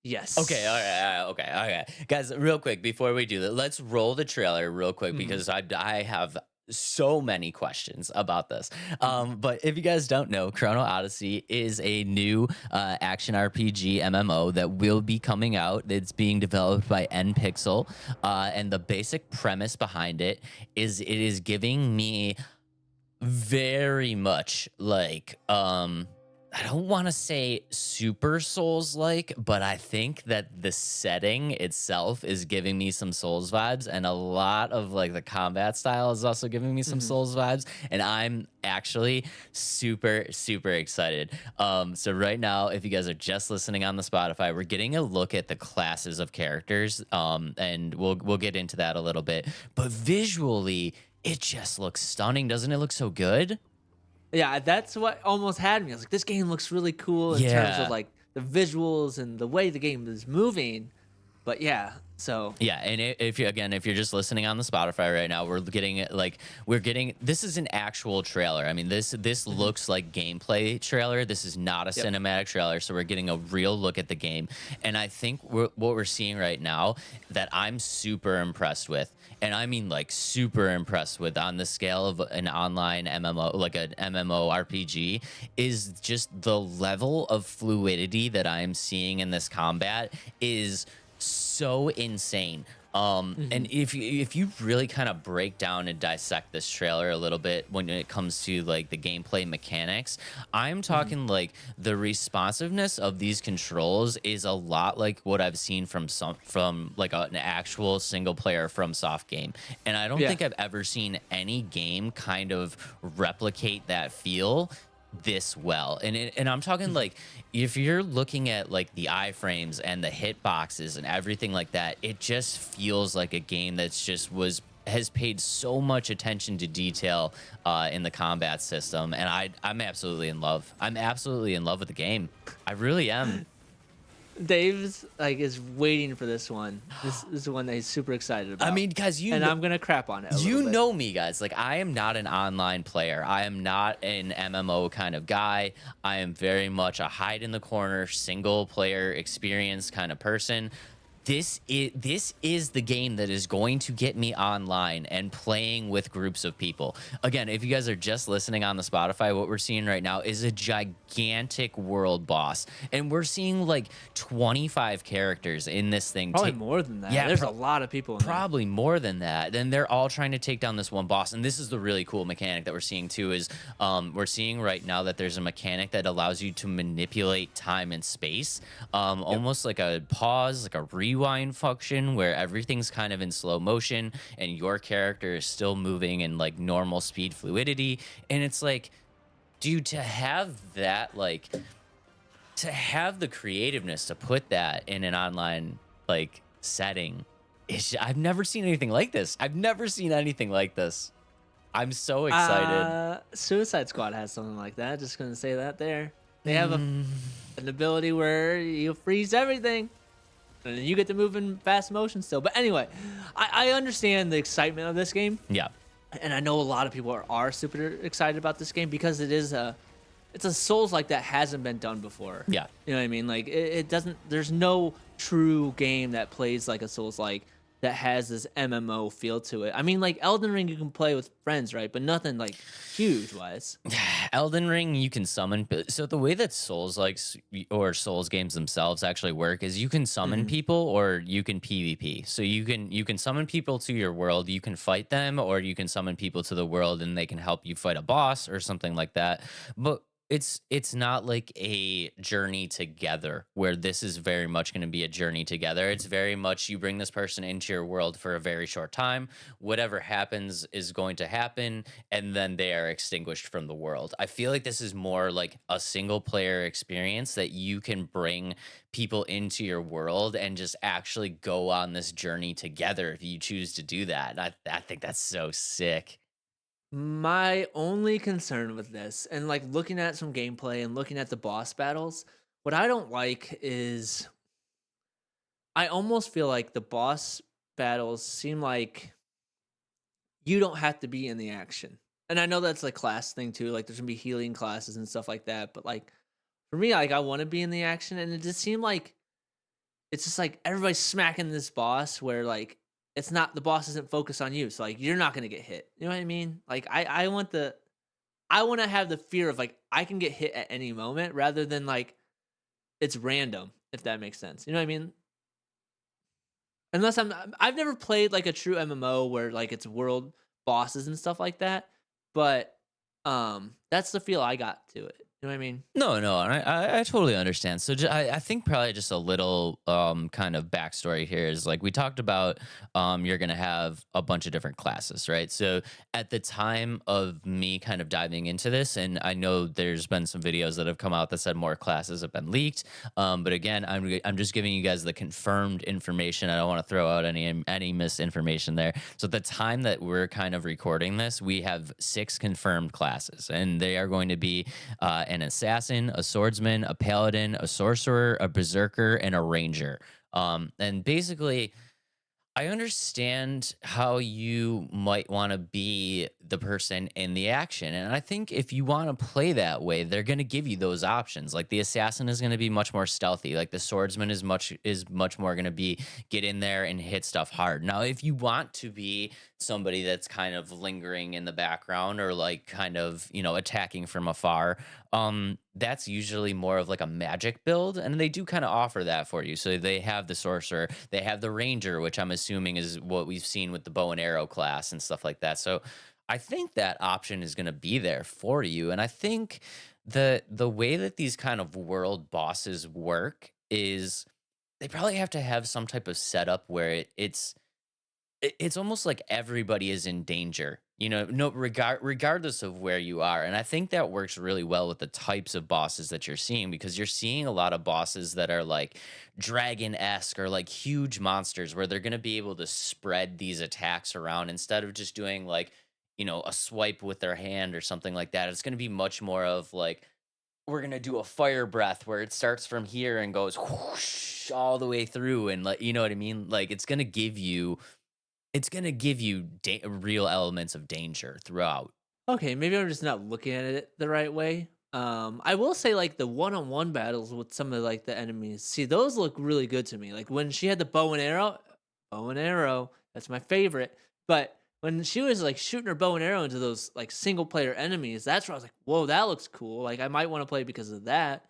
Okay, all Yes. right, all right, okay, okay. Guys, real quick before we do that, let's roll the trailer real quick Mhm, because I have so many questions about this. mhm, But if you guys don't know, Chrono Odyssey is a new action RPG MMO that will be coming out. It's being developed by NPixel, and the basic premise behind it is it is giving me very much like I don't want to say super Souls like, but I think that the setting itself is giving me some Souls vibes, and a lot of like the combat style is also giving me some mhm. Souls vibes, and I'm actually super excited. So right now, if you guys are just listening on the Spotify, we're getting a look at the classes of characters, and we'll get into that a little bit, but visually it just looks stunning. Doesn't it look so good? Yeah, that's what almost had me. I was like, this game looks really cool in terms of Yeah. like the visuals and the way the game is moving. But yeah, so Yeah, and if you again, if you're just listening on the Spotify right now, we're getting it like we're getting this is an actual trailer. I mean, this mhm, looks like gameplay trailer. This is not a yep. cinematic trailer, so we're getting a real look at the game. And I think what we're seeing right now that I'm super impressed with, and I mean like super impressed with on the scale of an online MMO, like an MMORPG, is just the level of fluidity that I'm seeing in this combat is so insane. And Mhm, if you really kind of break down and dissect this trailer a little bit when it comes to like the gameplay mechanics, I'm mhm. talking like the responsiveness of these controls is a lot like what I've seen from like an actual single player from soft game. And I don't Yeah. think I've ever seen any game kind of replicate that feel this well. And I'm talking Mhm. like if you're looking at like the iframes and the hitboxes and everything like that, it just feels like a game that's just was has paid so much attention to detail in the combat system, and I'm absolutely in love. I'm absolutely in love with the game. I really am. Dave's like is waiting for this one. This is the one that he's super excited I about. mean, guys, And I'm gonna crap on it a little you bit. know me, guys. Like, I am not an online player. I am not an MMO kind of guy. I am very much a hide in the corner, single player experience kind of person. This is the game that is going to get me online and playing with groups of people. Again, if you guys are just listening on the Spotify, what we're seeing right now is a gigantic world boss, and we're seeing like 25 characters in this thing. Probably more than that. Yeah, There's a lot of people in there. probably more than that. Then they're all trying to take down this one boss, and this is the really cool mechanic that we're seeing too. Is we're seeing right now that there's a mechanic that allows you to manipulate time and space, Yep. almost like a pause, like a rewind function, where everything's kind of in slow motion and your character is still moving in like normal speed fluidity, and it's like, dude, to have that like to have the creativeness to put that in an online like setting I've never seen anything like this. I've never seen anything like this. I'm so excited. Suicide Squad has something like that. Just gonna say that there. They have Mm, an ability where you freeze everything, and then you get to move in fast motion still. But anyway, I understand the excitement of this game, yeah, and I know a lot of people are super excited about this game because it's a Souls like that hasn't been done before. yeah. You know what I mean? Like it doesn't. There's no true game that plays like a Souls like that has this MMO feel to it. I mean, like Elden Ring, you can play with friends, right? But nothing like huge wise. Elden Ring, you can summon. So the way that Souls likes or Souls games themselves actually work is you can summon Hmm. people or you can PvP. So you can summon people to your world, you can fight them, or you can summon people to the world and they can help you fight a boss or something like that. But it's not like a journey together where this is very much going to be a journey together. It's very much you bring this person into your world for a very short time. Whatever happens is going to happen, and then they are extinguished from the world. I feel like this is more like a single player experience that you can bring people into your world and just actually go on this journey together if you choose to do that. I think that's so sick. My only concern with this, and like looking at some gameplay and looking at the boss battles, what I don't like is I almost feel like the boss battles seem like you don't have to be in the action. And I know that's like class thing too. Like there's gonna be healing classes and stuff like that. But like for me, like I want to be in the action, and it just seemed like it's just like everybody's smacking this boss where like it's not the boss isn't focused on you, so like you're not gonna get hit. You know what I mean? Like I want to have the fear of like I can get hit at any moment rather than like it's random, if that makes sense. You know what I mean? Unless I've never played like a true MMO where like it's world bosses and stuff like that, but that's the feel I got to it. You know what I mean? No, no, and I totally understand. So I think probably just a little kind of backstory here is like we talked about you're gonna have a bunch of different classes, right? So at the time of me kind of diving into this, and I know there's been some videos that have come out that said more classes have been leaked. But again, I'm just giving you guys the confirmed information. I don't want to throw out any misinformation there. So at the time that we're kind of recording this, we have 6 confirmed classes, and they are going to be an assassin, a swordsman, a paladin, a sorcerer, a berserker, and a ranger. And basically, I understand how you might want to be the person in the action. And I think if you want to play that way, they're going to give you those options. Like the assassin is going to be much more stealthy. Like the swordsman is much more going to be get in there and hit stuff hard. Now, if you want to be somebody that's kind of lingering in the background or like kind of, attacking from afar, that's usually more of like a magic build, and they do kind of offer that for you. So they have the sorcerer, they have the ranger, which I'm assuming is what we've seen with the bow and arrow class and stuff like that. So I think that option is going to be there for you, and I think the way that these kind of world bosses work is they probably have to have some type of setup where it's almost like everybody is in danger, no regardless of where you are. And I think that works really well with the types of bosses that you're seeing, because you're seeing a lot of bosses that are like dragon-esque or like huge monsters where they're going to be able to spread these attacks around instead of just doing like, a swipe with their hand or something like that. It's going to be much more of like, we're going to do a fire breath where it starts from here and goes whoosh all the way through, and like, you know what I mean? Like it's gonna give you real elements of danger throughout. Okay, maybe I'm just not looking at it the right way. I will say like the one-on-one battles with some of like the enemies. See, those look really good to me. Like when she had the bow and arrow, that's my favorite. But when she was like shooting her bow and arrow into those like single player enemies, that's where I was like, whoa, that looks cool. Like I might want to play because of that.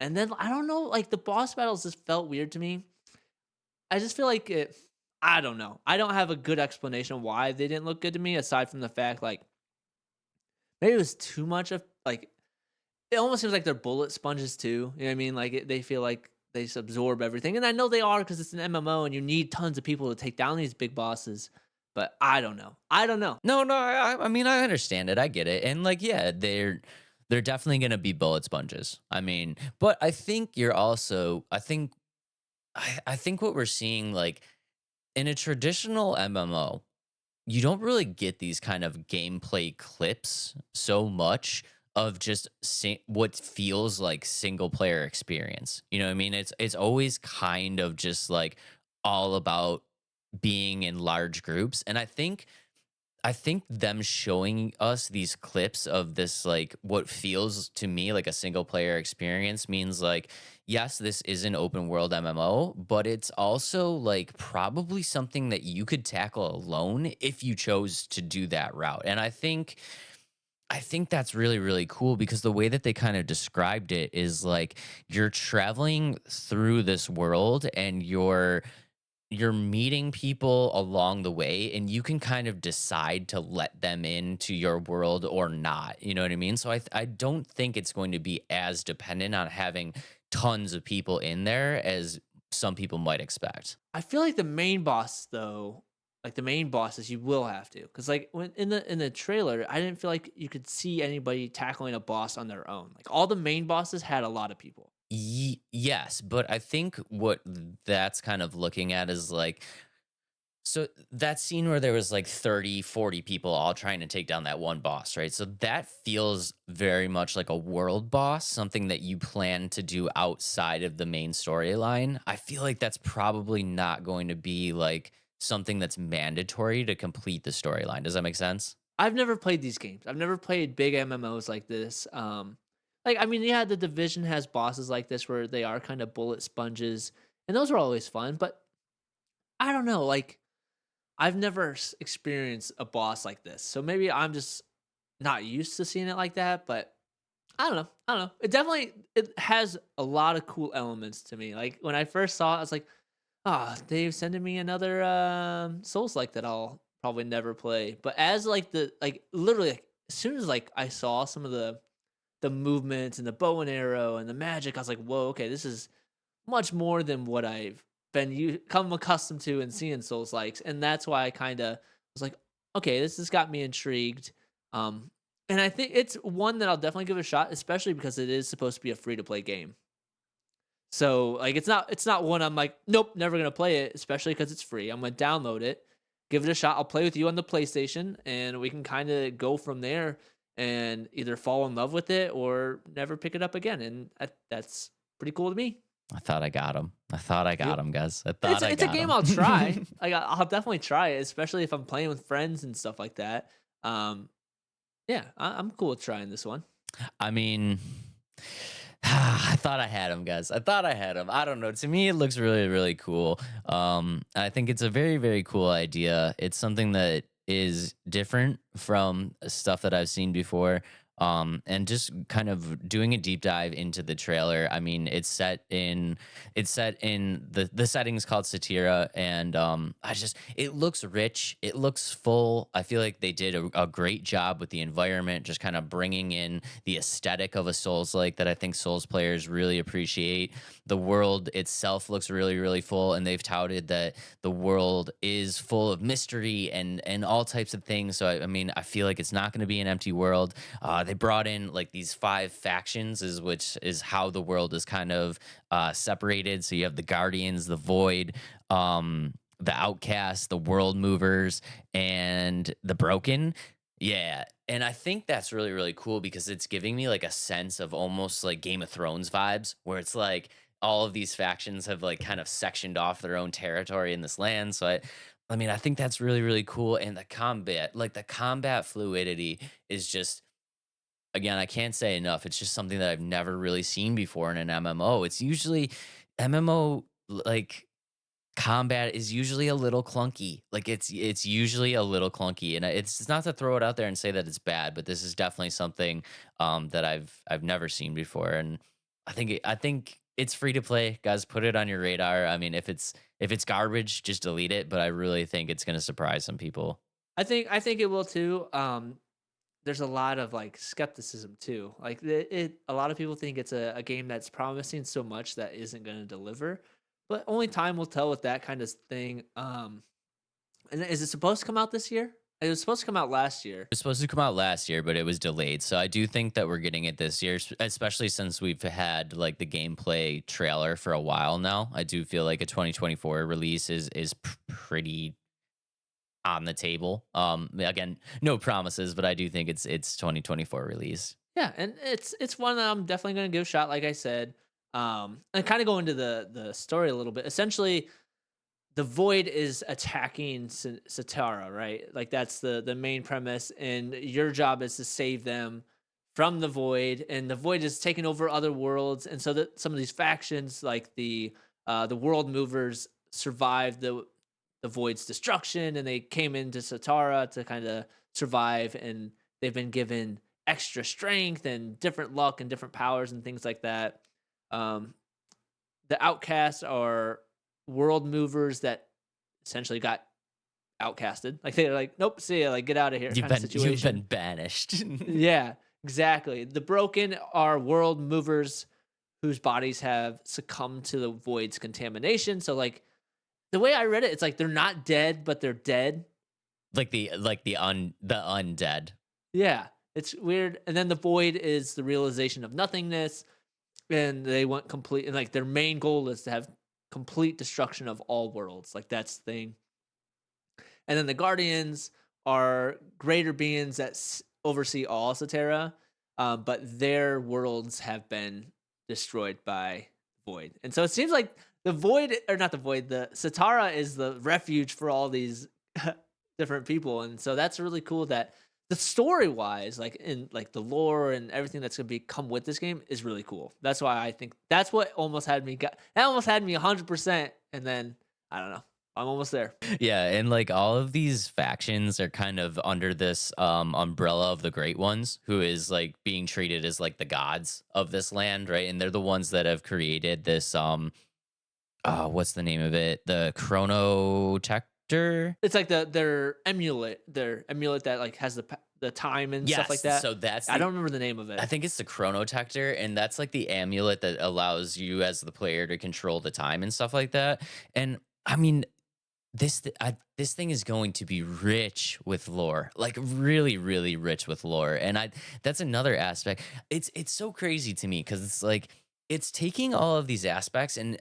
And then I don't know, like the boss battles just felt weird to me. I just feel like it. I don't know. I don't have a good explanation why they didn't look good to me, aside from the fact like maybe it was too much of like it almost seems like they're bullet sponges too. You know what I mean? Like they feel like they just absorb everything, and I know they are because it's an MMO and you need tons of people to take down these big bosses. But I don't know. I don't know. No, no, I mean, I understand it, I get it, and like, yeah, they're definitely gonna be bullet sponges. I mean, but I think you're also, I think what we're seeing, like in a traditional MMO, you don't really get these kind of gameplay clips so much of just what feels like single player experience. You know what I mean? It's always kind of just like all about being in large groups, and I think them showing us these clips of this, like what feels to me like a single player experience, means like, yes, this is an open world MMO, but it's also like probably something that you could tackle alone if you chose to do that route. And I think that's really, really cool, because the way that they kind of described it is like you're traveling through this world and you're meeting people along the way, and you can kind of decide to let them into your world or not. You know what I mean? So I don't think it's going to be as dependent on having tons of people in there as some people might expect. I feel like the main boss though, like the main bosses, you will have to, because like when in the trailer, I didn't feel like you could see anybody tackling a boss on their own. Like all the main bosses had a lot of people. Yes, but I think what that's kind of looking at is like, so that scene where there was like 30, 40 people all trying to take down that one boss, right? So that feels very much like a world boss, something that you plan to do outside of the main storyline. I feel like that's probably not going to be like something that's mandatory to complete the storyline. Does that make sense? I've never played these games. I've never played big MMOs like this. Like I mean, yeah, the Division has bosses like this where they are kind of bullet sponges, and those were always fun. But I don't know, like I've never experienced a boss like this, so maybe I'm just not used to seeing it like that. But I don't know. I don't know. It has a lot of cool elements to me. Like when I first saw it, I was like, "Ah, Dave's sending me another Souls like that I'll probably never play." But as like literally like, as soon as like I saw some of the movements and the bow and arrow and the magic, I was like, "Whoa, okay, this is much more than what I've been come accustomed to and seeing Souls likes." And that's why I kind of was like, "Okay, this has got me intrigued." Um, and I think it's one that I'll definitely give a shot, especially because it is supposed to be a free to play game. So like it's not one I'm like, nope, never gonna play it, especially because it's free. I'm gonna download it, give it a shot. I'll play with you on the PlayStation, and we can kind of go from there and either fall in love with it or never pick it up again. And that's pretty cool to me. I thought I got him. I thought I got Yep. him, guys. I It's thought I it's a got game him. I'll try. Like I'll definitely try it, especially if I'm playing with friends and stuff like that. Um, yeah, I'm cool with trying this one. I mean, I thought I had him, guys. I thought I had him. I don't know. To me, it looks really, really cool. I think it's a very, very cool idea. It's something that is different from stuff that I've seen before. And just kind of doing a deep dive into the trailer. I mean, it's set in the setting's called Satira, and it looks rich, it looks full. I feel like they did a great job with the environment, just kind of bringing in the aesthetic of a Souls like that I think Souls players really appreciate. The world itself looks really, really full, and they've touted that the world is full of mystery and all types of things. So I mean, I feel like it's not going to be an empty world. They brought in like these 5 factions, which is how the world is kind of separated. So you have the Guardians, the Void, the Outcasts, the World Movers, and the Broken. Yeah. And I think that's really, really cool because it's giving me like a sense of almost like Game of Thrones vibes, where it's like all of these factions have like kind of sectioned off their own territory in this land. So I mean, I think that's really, really cool. And the combat fluidity is just, again, I can't say enough. It's just something that I've never really seen before in an MMO. It's usually MMO like combat is usually a little clunky. Like it's usually a little clunky, and it's not to throw it out there and say that it's bad, but this is definitely something that I've never seen before, and I think it's free to play, guys. Put it on your radar. I mean, if it's garbage, just delete it. But I really think it's going to surprise some people. I think it will too. There's a lot of like skepticism too. Like a lot of people think it's a game that's promising so much that isn't going to deliver, but only time will tell with that kind of thing. And is it supposed to come out this year? It was supposed to come out last year. It was supposed to come out last year, but it was delayed. So I do think that we're getting it this year, especially since we've had like the gameplay trailer for a while now. I do feel like a 2024 release is pretty on the table. Again, no promises, but I do think it's 2024 release. Yeah, and it's one that I'm definitely going to give a shot. Like I said, and kind of go into the story a little bit. Essentially, the Void is attacking Satara, right? Like that's the main premise, and your job is to save them from the Void, and the Void is taking over other worlds, and so that some of these factions, like the World Movers, survived the Void's destruction, and they came into Satara to kind of survive, and they've been given extra strength and different luck and different powers and things like that. Um, the Outcasts are world movers that essentially got outcasted. Like they're like, nope, see ya, like get out of here kind of You've situation. been banished. Yeah, exactly. The Broken are world movers whose bodies have succumbed to the Void's contamination. So like the way I read it, it's like they're not dead, but they're dead. The undead. Yeah, it's weird. And then the Void is the realization of nothingness, and they want complete. And like their main goal is to have complete destruction of all worlds. Like that's the thing. And then the Guardians are greater beings that oversee all Satera, but their worlds have been destroyed by Void. And so it seems like the Void, or not the Void, the Satara is the refuge for all these different people. And so that's really cool that the story wise, like in like the lore and everything that's gonna be come with this game is really cool. That's why I think that's what almost had me got that almost had me 100%, and then I don't know. I'm almost there. Yeah, and like all of these factions are kind of under this umbrella of the Great Ones, who is like being treated as like the gods of this land, right? And they're the ones that have created this what's the name of it? The Chrono Tector? It's like their amulet that like has the time and stuff like Yes, that. so that's I the don't remember the name of I it. think it's the Chronotector, and that's like the amulet that allows you as the player to control the time and stuff like that. And I mean, this thing is going to be rich with lore, like really, really rich with lore. And that's another aspect. It's so crazy to me because it's like it's taking all of these aspects and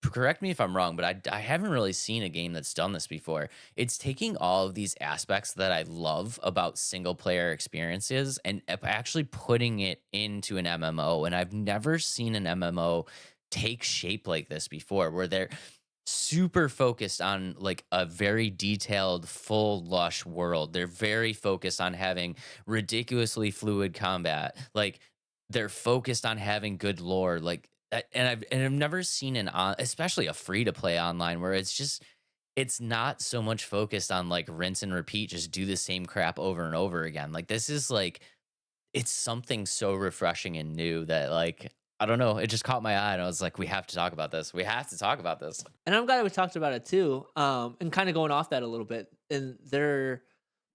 correct me if I'm wrong, but I haven't really seen a game that's done this before. It's taking all of these aspects that I love about single player experiences and actually putting it into an MMO. And I've never seen an MMO take shape like this before, where they're super focused on like a very detailed full lush world. They're very focused on having ridiculously fluid combat. Like they're focused on having good lore. Like and I've never seen especially a free to play online where it's not so much focused on like rinse and repeat, just do the same crap over and over again. Like this is like it's something so refreshing and new that like I don't know, it just caught my eye and I was like, we have to talk about this. We have to talk about this. And I'm glad we talked about it too. And kind of going off that a little bit, and they're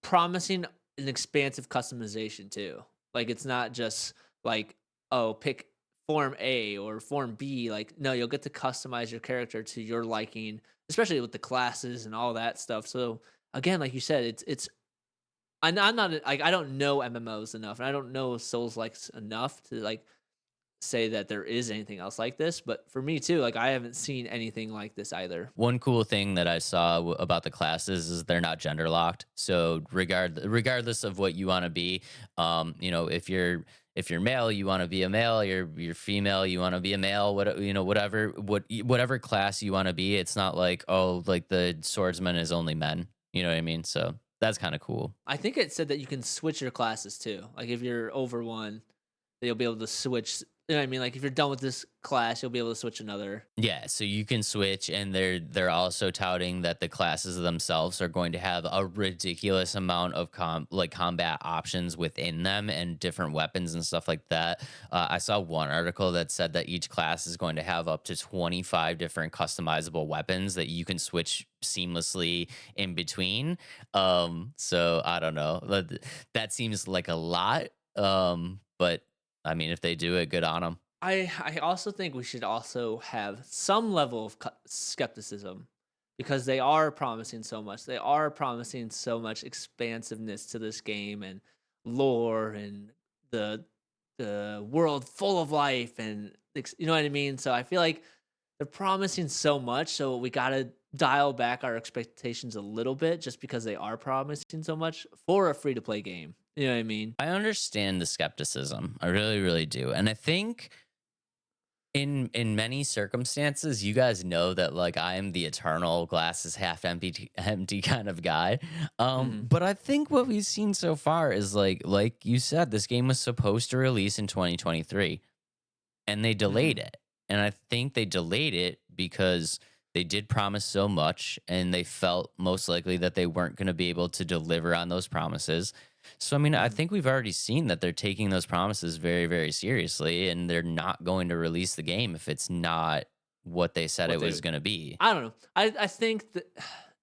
promising an expansive customization too. Like it's not just like, oh, pick form A or form B. Like, no, you'll get to customize your character to your liking, especially with the classes and all that stuff. So again, like you said, it's I'm not like I don't know MMOs enough, and I don't know Souls likes enough to like say that there is anything else like this. But for me too, like I haven't seen anything like this either. One cool thing that I saw about the classes is they're not gender locked. So regardless of what you want to be, if you're male, you want to be a male. You're female, you want to be a male. Whatever class you want to be. It's not like like the swordsman is only men. You know what I mean? So that's kind of cool. I think it said that you can switch your classes too. Like if you're over one, that you'll be able to switch. You know what I mean? Like if you're done with this class, you'll be able to switch another. Yeah, so you can switch, and they're also touting that the classes themselves are going to have a ridiculous amount of combat options within them and different weapons and stuff like that. I saw one article that said that each class is going to have up to 25 different customizable weapons that you can switch seamlessly in between. So I don't know. That seems like a lot. But I mean, if they do it, good on them. I also think we should also have some level of skepticism because they are promising so much. They are promising so much expansiveness to this game and lore and the world full of life and you know what I mean. So I feel like they're promising so much, so we gotta dial back our expectations a little bit just because they are promising so much for a free to play game. You know what I mean? I understand the skepticism. I really, really do. And I think in many circumstances, you guys know that like I am the eternal glass is half empty kind of guy. Mhm. But I think what we've seen so far is like you said, this game was supposed to release in 2023 and they delayed Mhm. it. And I think they delayed it because they did promise so much and they felt most likely that they weren't going to be able to deliver on those promises. So, I mean, I Mhm. think we've already seen that they're taking those promises very, very seriously and they're not going to release the game if it's not what they said What it they was going to be. I don't know. I think that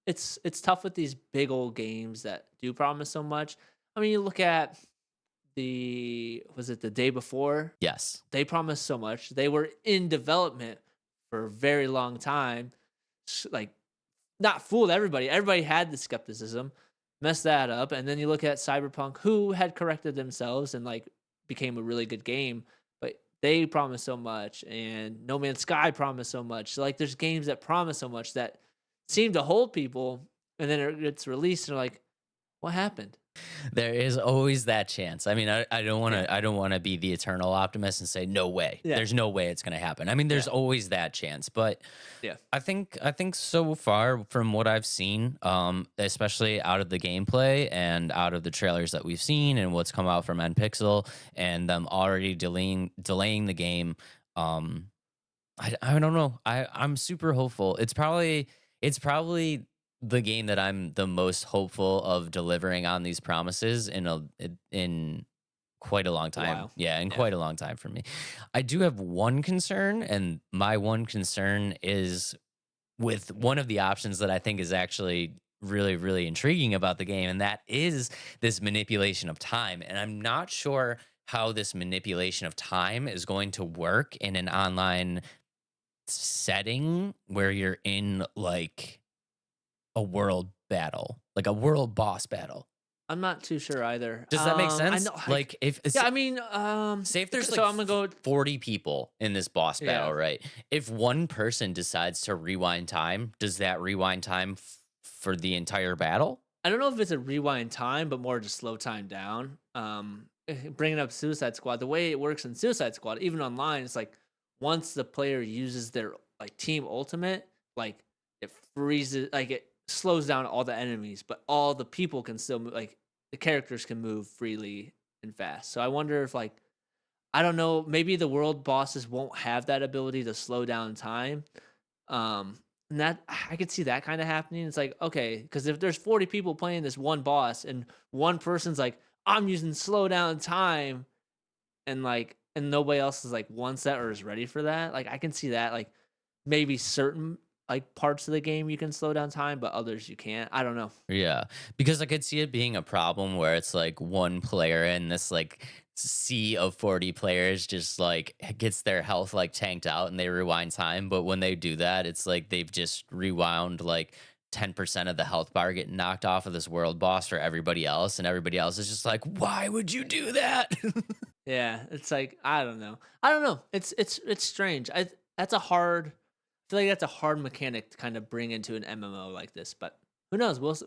it's tough with these big old games that do promise so much. I mean, you look at the day before? Yes. They promised so much. They were in development for a very long time. Like not fooled everybody. Everybody had the skepticism, messed that up, and then you look at Cyberpunk, who had corrected themselves and like became a really good game, but they promised so much, and No Man's Sky promised so much. So like, there's games that promise so much that seem to hold people, and then it gets released, and they're like, what happened? There is always that chance. I mean, I don't want to I don't want to be the eternal optimist and say no way. Yeah. There's no way it's going to happen. I mean, there's Yeah. always that chance, but Yeah. I think so far from what I've seen, especially out of the gameplay and out of the trailers that we've seen and what's come out from NPixel and them already delaying the game, I don't know. I'm super hopeful. It's probably the game that I'm the most hopeful of delivering on these promises in quite a long A time. while. Yeah, in Yeah. quite a long time for me. I do have one concern, and my one concern is with one of the options that I think is actually really, really intriguing about the game, and that is this manipulation of time. And I'm not sure how this manipulation of time is going to work in an online setting where you're in like a world battle, like a world boss battle. I'm not too sure either. Does that make I sense? know, Like if yeah, I mean, say if there's so like I'm gonna go. 40 people in this boss Yeah. battle, right? If one person decides to rewind time, does that rewind time for the entire battle? I don't know if it's a rewind time, but more just slow time down. Bringing up Suicide Squad, the way it works in Suicide Squad, even online, it's like once the player uses their like team ultimate, like it freezes, like it slows down all the enemies, but all the people can still move, like the characters can move freely and fast. So I wonder if like I don't know, maybe the world bosses won't have that ability to slow down time. And that I could see that kind of happening. It's like, okay, because if there's 40 people playing this one boss and one person's like, I'm using slow down time, and like, and nobody else is like wants that or is ready for that, like I can see that, like maybe certain like parts of the game you can slow down time, but others you can't. I don't know. Yeah, because I could see it being a problem where it's like one player in this like sea of 40 players just like gets their health like tanked out and they rewind time. But when they do that, it's like they've just rewound like 10% of the health bar getting knocked off of this world boss for everybody else. And everybody else is just like, why would you do that? Yeah, it's like I don't know. I don't know. It's strange. That's a hard. I feel like that's a hard mechanic to kind of bring into an MMO like this. But who knows? We'll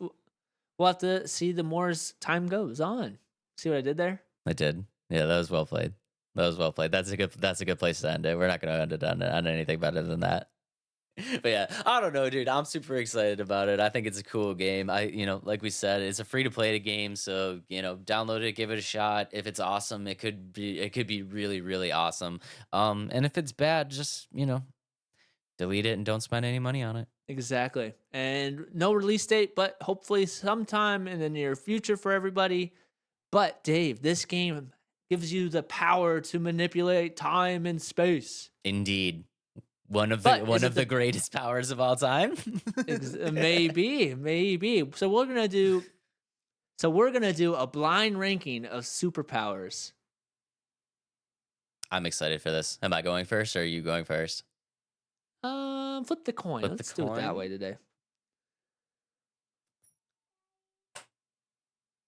have to see the more as time goes on. See what I did there? I did. Yeah, that was well played. That was well played. That's a good place to end it. We're not going to end it on anything better than that. But yeah, I don't know, dude. I'm super excited about it. I think it's a cool game. Like we said, it's a free to play game, so download it, give it a shot. If it's awesome, it could be really, really awesome. And if it's bad, just delete it and don't spend any money on it. Exactly. And no release date, but hopefully sometime in the near future for everybody. But Dave, this game gives you the power to manipulate time and space. Indeed. One of the greatest powers of all time. Maybe. So we're gonna do a blind ranking of superpowers. I'm excited for this. Am I going first or are you going first? Flip the coin. Let's do it that way today.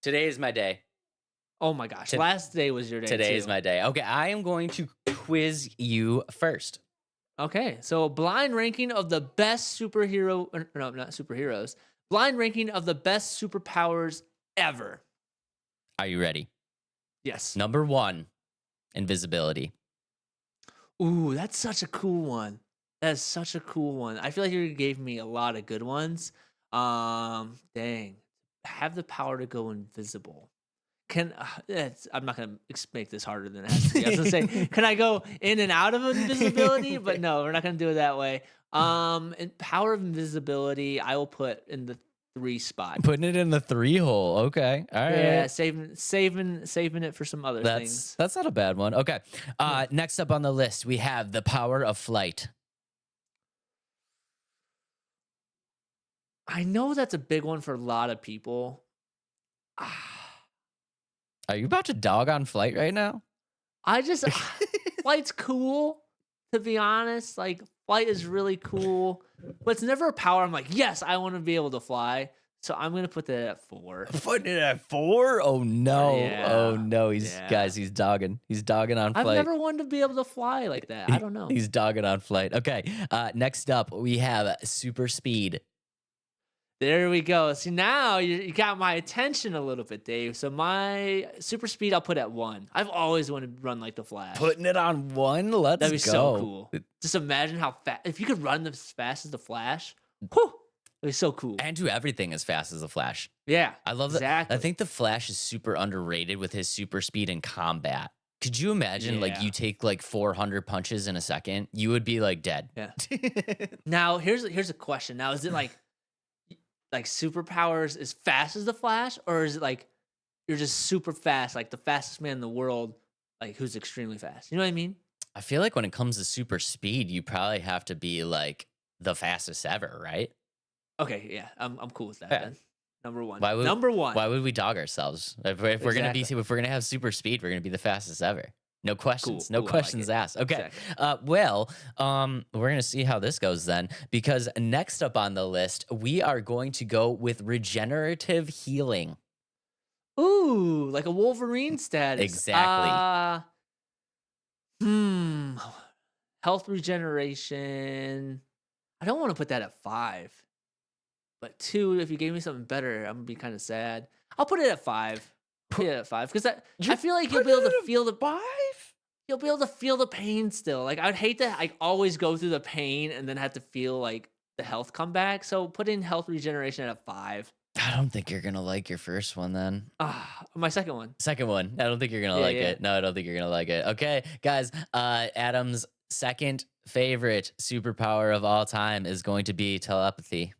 Today is my day. Oh my gosh. Last day was your day. Today is my day. Okay, I am going to quiz you first. Okay, so blind ranking of the best superhero. No, not superheroes. Blind ranking of the best superpowers ever. Are you ready? Yes. Number 1, invisibility. Ooh, that's such a cool one. That's such a cool one. I feel like you gave me a lot of good ones. Dang. Have the power to go invisible. I'm not gonna make this harder than it has to be. I was gonna say, can I go in and out of invisibility? But no, we're not gonna do it that way. And power of invisibility, I will put in the 3 spot. Putting it in the 3 hole. Okay, all right. Yeah, saving it for some other things. That's not a bad one. Okay. Next up on the list, we have the power of flight. I know that's a big one for a lot of people. Are you about to dog on flight right now? Flight's cool, to be honest. Like, flight is really cool, but it's never a power I'm like, yes, I want to be able to fly. So I'm going to put that at 4. Putting it at 4? Oh, no. Yeah. Oh, no. Guys, he's dogging. He's dogging on flight. I've never wanted to be able to fly like that. I don't know. He's dogging on flight. Okay. Next up, we have super speed. There we go. See, now you got my attention a little bit, Dave. So my super speed, I'll put at 1. I've always wanted to run like the Flash. Putting it on 1. Let's That'd be go. so cool. Just imagine how fast if you could run as fast as the Flash. Whew, it'd be so cool. And do everything as fast as the Flash. Yeah, I love that. exactly. I think the Flash is super underrated with his super speed in combat. Could you imagine like you take like 400 punches in a second? You would be like dead. Yeah. Now here's a question. Now is it like superpowers as fast as the Flash, or is it like you're just super fast, like the fastest man in the world, like who's extremely fast? You know what I mean? I feel like when it comes to super speed, you probably have to be like the fastest ever, right? Okay, yeah, I'm cool with that Yeah. then. Number 1. Why would, Number 1. Why would we dog ourselves? If we're gonna have super speed, we're gonna be the fastest ever. No questions. Cool, No cool, I like questions it. asked. Okay. Exactly. We're gonna see how this goes then, because next up on the list, we are going to go with regenerative healing. Ooh, like a Wolverine status. Exactly. Health regeneration. I don't want to put that at 5. But 2, if you gave me something better, I'm gonna be kind of sad. I'll put it at 5. Put it at 5 because I feel like you'll be able to feel the 5. You'll be able to feel the pain still. Like I'd hate to always go through the pain and then have to feel like the health come back. So put in health regeneration at a 5. I don't think you're gonna like your first one then. My second one. Second one. I don't think you're gonna like it. No, I don't think you're gonna like it. Okay, guys. Adam's second favorite superpower of all time is going to be telepathy.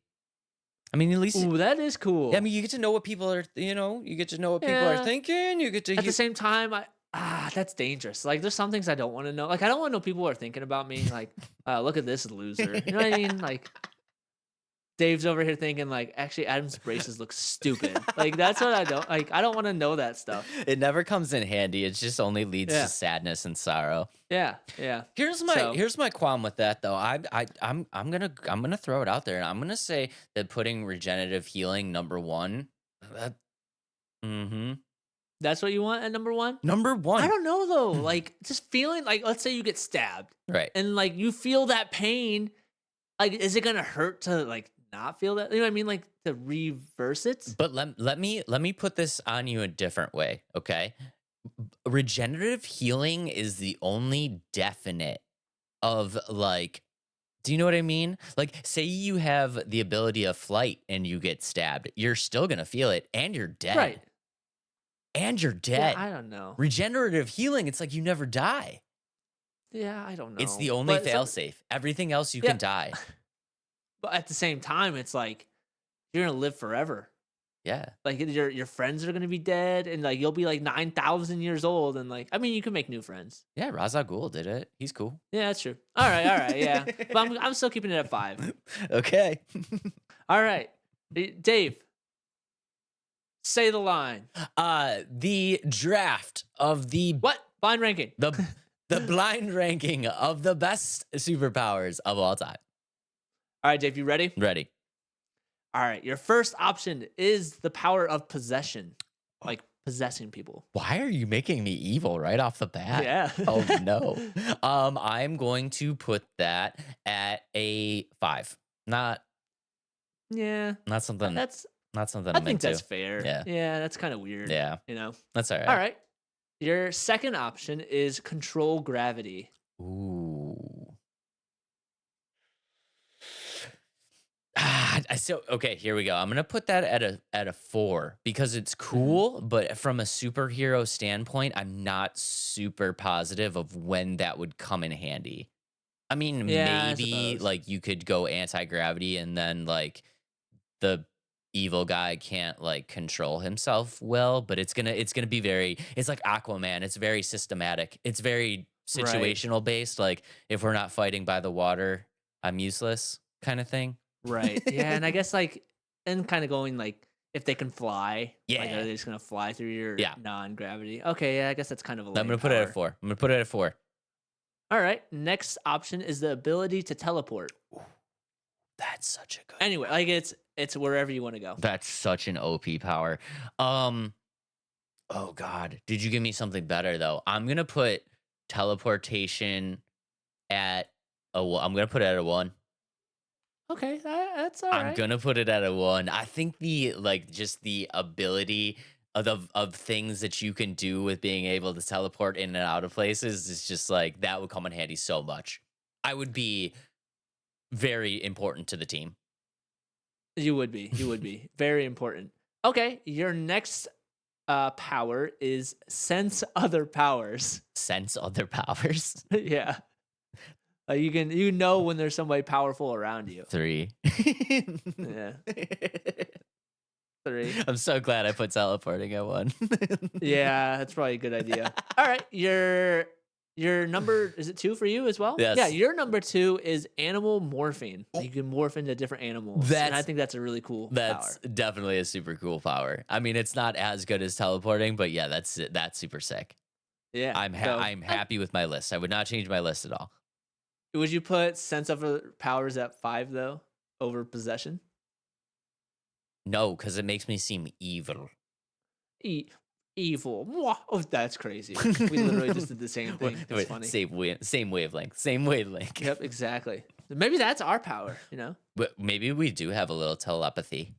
I mean, at least that is cool. I mean, you get to know what people are. You get to know what people are thinking. You get to at the same time. That's dangerous. Like, there's some things I don't want to know. Like, I don't want to know people are thinking about me. Like, look at this loser. You know what I mean? Like, Dave's over here thinking, like, actually, Adam's braces look stupid. Like, that's what I don't like. I don't want to know that stuff. It never comes in handy. It just only leads to sadness and sorrow. Yeah. Here's my qualm with that though. I'm gonna throw it out there, and I'm gonna say that putting regenerative healing number 1. That's what you want at number 1? Number 1. I don't know though. Like, just feeling like, let's say you get stabbed, right? And like you feel that pain. Like, is it gonna hurt to like not feel that? You know what I mean? Like to reverse it. But let me put this on you a different way. Okay, regenerative healing is the only definite of like. Do you know what I mean? Like, say you have the ability of flight and you get stabbed, you're still gonna feel it, and you're dead. Right. And you're dead. Yeah, I don't know. Regenerative healing, it's like you never die. Yeah, I don't know. It's the only failsafe. Everything else you can die. But at the same time, it's like you're gonna live forever. Yeah. Like your friends are gonna be dead, and like you'll be like 9,000 years old, and like I mean, you can make new friends. Yeah, Ra's al Ghul did it. He's cool. Yeah, that's true. All right, yeah. But I'm still keeping it at 5. Okay. All right, Dave. Say the line. The draft of the what? Blind ranking. The blind ranking of the best superpowers of all time. All right, Dave, you ready? Ready. All right, your first option is the power of possession, like possessing people. Why are you making me evil right off the bat? Yeah. Oh no. I'm going to put that at a 5. Not something. Not something. I think that's fair. Yeah. Yeah, that's kind of weird. Yeah. You know. That's all right. All right. Your second option is control gravity. Ooh. So okay, here we go. I'm gonna put that at a 4 because it's cool, but from a superhero standpoint, I'm not super positive of when that would come in handy. I mean, maybe like you could go anti-gravity and then like the evil guy can't like control himself well, but it's gonna be it's like Aquaman. It's very systematic. It's very situational based. Like if we're not fighting by the water, I'm useless kind of thing. Right. Yeah, and I guess like and kind of going like if they can fly, yeah, like, are they just gonna fly through your non-gravity? Okay, yeah, I guess that's kind of a. I'm gonna put it at 4. I'm gonna put it at 4. All right. Next option is the ability to teleport. Ooh, that's such a good. Anyway, like it's wherever you want to go. That's such an OP power. Oh God, did you give me something better though? I'm gonna put teleportation at I'm gonna put it at a 1. Okay, that's all I'm right. gonna put it at a 1. I think just the ability of things that you can do with being able to teleport in and out of places is just like that would come in handy so much. I would be very important to the team. You would be very important. Okay, your next power is sense other powers. Sense other powers. Yeah, you know when there's somebody powerful around you. 3. Yeah, 3. I'm so glad I put teleporting at 1. Yeah, that's probably a good idea. All right, your number is it 2 for you as well? Yeah, Yes. your number 2 is animal morphing. You can morph into different animals, and I That's think that's a really cool that's power. definitely a super cool power. I mean, it's not as good as teleporting, but yeah, that's super sick. Yeah. I'm happy with my list. I would not change my list at all. Would you put sense of powers at 5 though over possession? No, because it makes me seem evil. E- evil. Mwah. Oh, that's crazy. We literally just did the same thing. It's funny. Same wavelength. Same wavelength. Yep, exactly. Maybe that's our power, you know? But maybe we do have a little telepathy.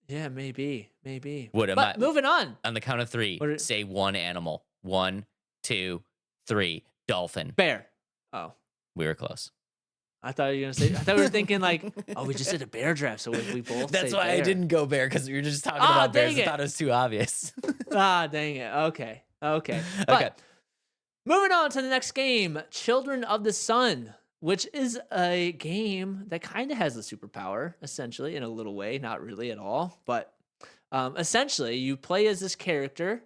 Yeah, maybe. What am But I? moving on. On the count of 3, What are- say one animal. 1, 2, 3. Dolphin. Bear. Oh, We were close. I thought you were gonna say. I thought we were thinking like, oh, we just did a bear draft, so we both. That's say why I bear. didn't go bear because we were just talking Ah, about bears. dang I it. thought it was too obvious. Ah, dang it. Okay. Okay. But moving on to the next game, Children of the Sun, which is a game that kind of has a superpower, essentially, in a little way, not really at all. But essentially, you play as this character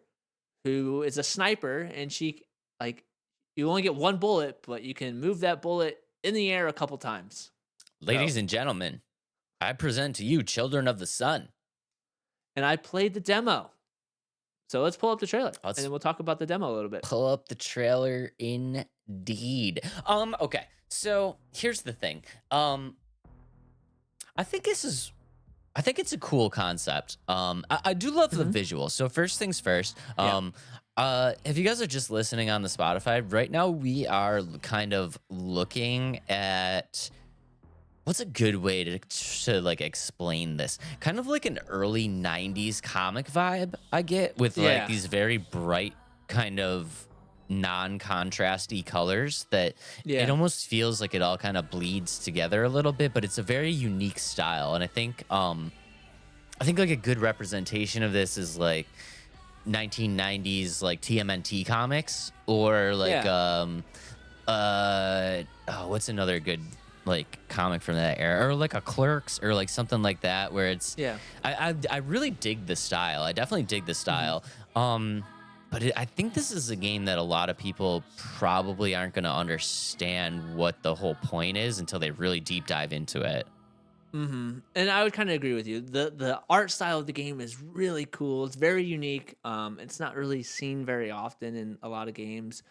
who is a sniper, and you only get one bullet, but you can move that bullet in the air a couple times. Ladies and gentlemen, I present to you Children of the Sun. And I played the demo. So let's pull up the trailer, Let's and then we'll talk about the demo a little bit. pull up the trailer indeed. Okay. So here's the thing. I think it's a cool concept. I do love the visuals. So first things first. If you guys are just listening on the Spotify right now, we are kind of looking at what's a good way to like explain this? Kind of like an early 90s comic vibe I get with like these very bright kind of non-contrasty colors that it almost feels like it all kind of bleeds together a little bit, but it's a very unique style. And I think like a good representation of this is like 1990s like TMNT comics or like what's another good like comic from that era, or like a Clerks or like something like that, where it's I really dig the style. I definitely dig the style. But I think this is a game that a lot of people probably aren't going to understand what the whole point is until they really deep dive into it. And I would kind of agree with you. The art style of the game is really cool. It's very unique. It's not really seen very often in a lot of games.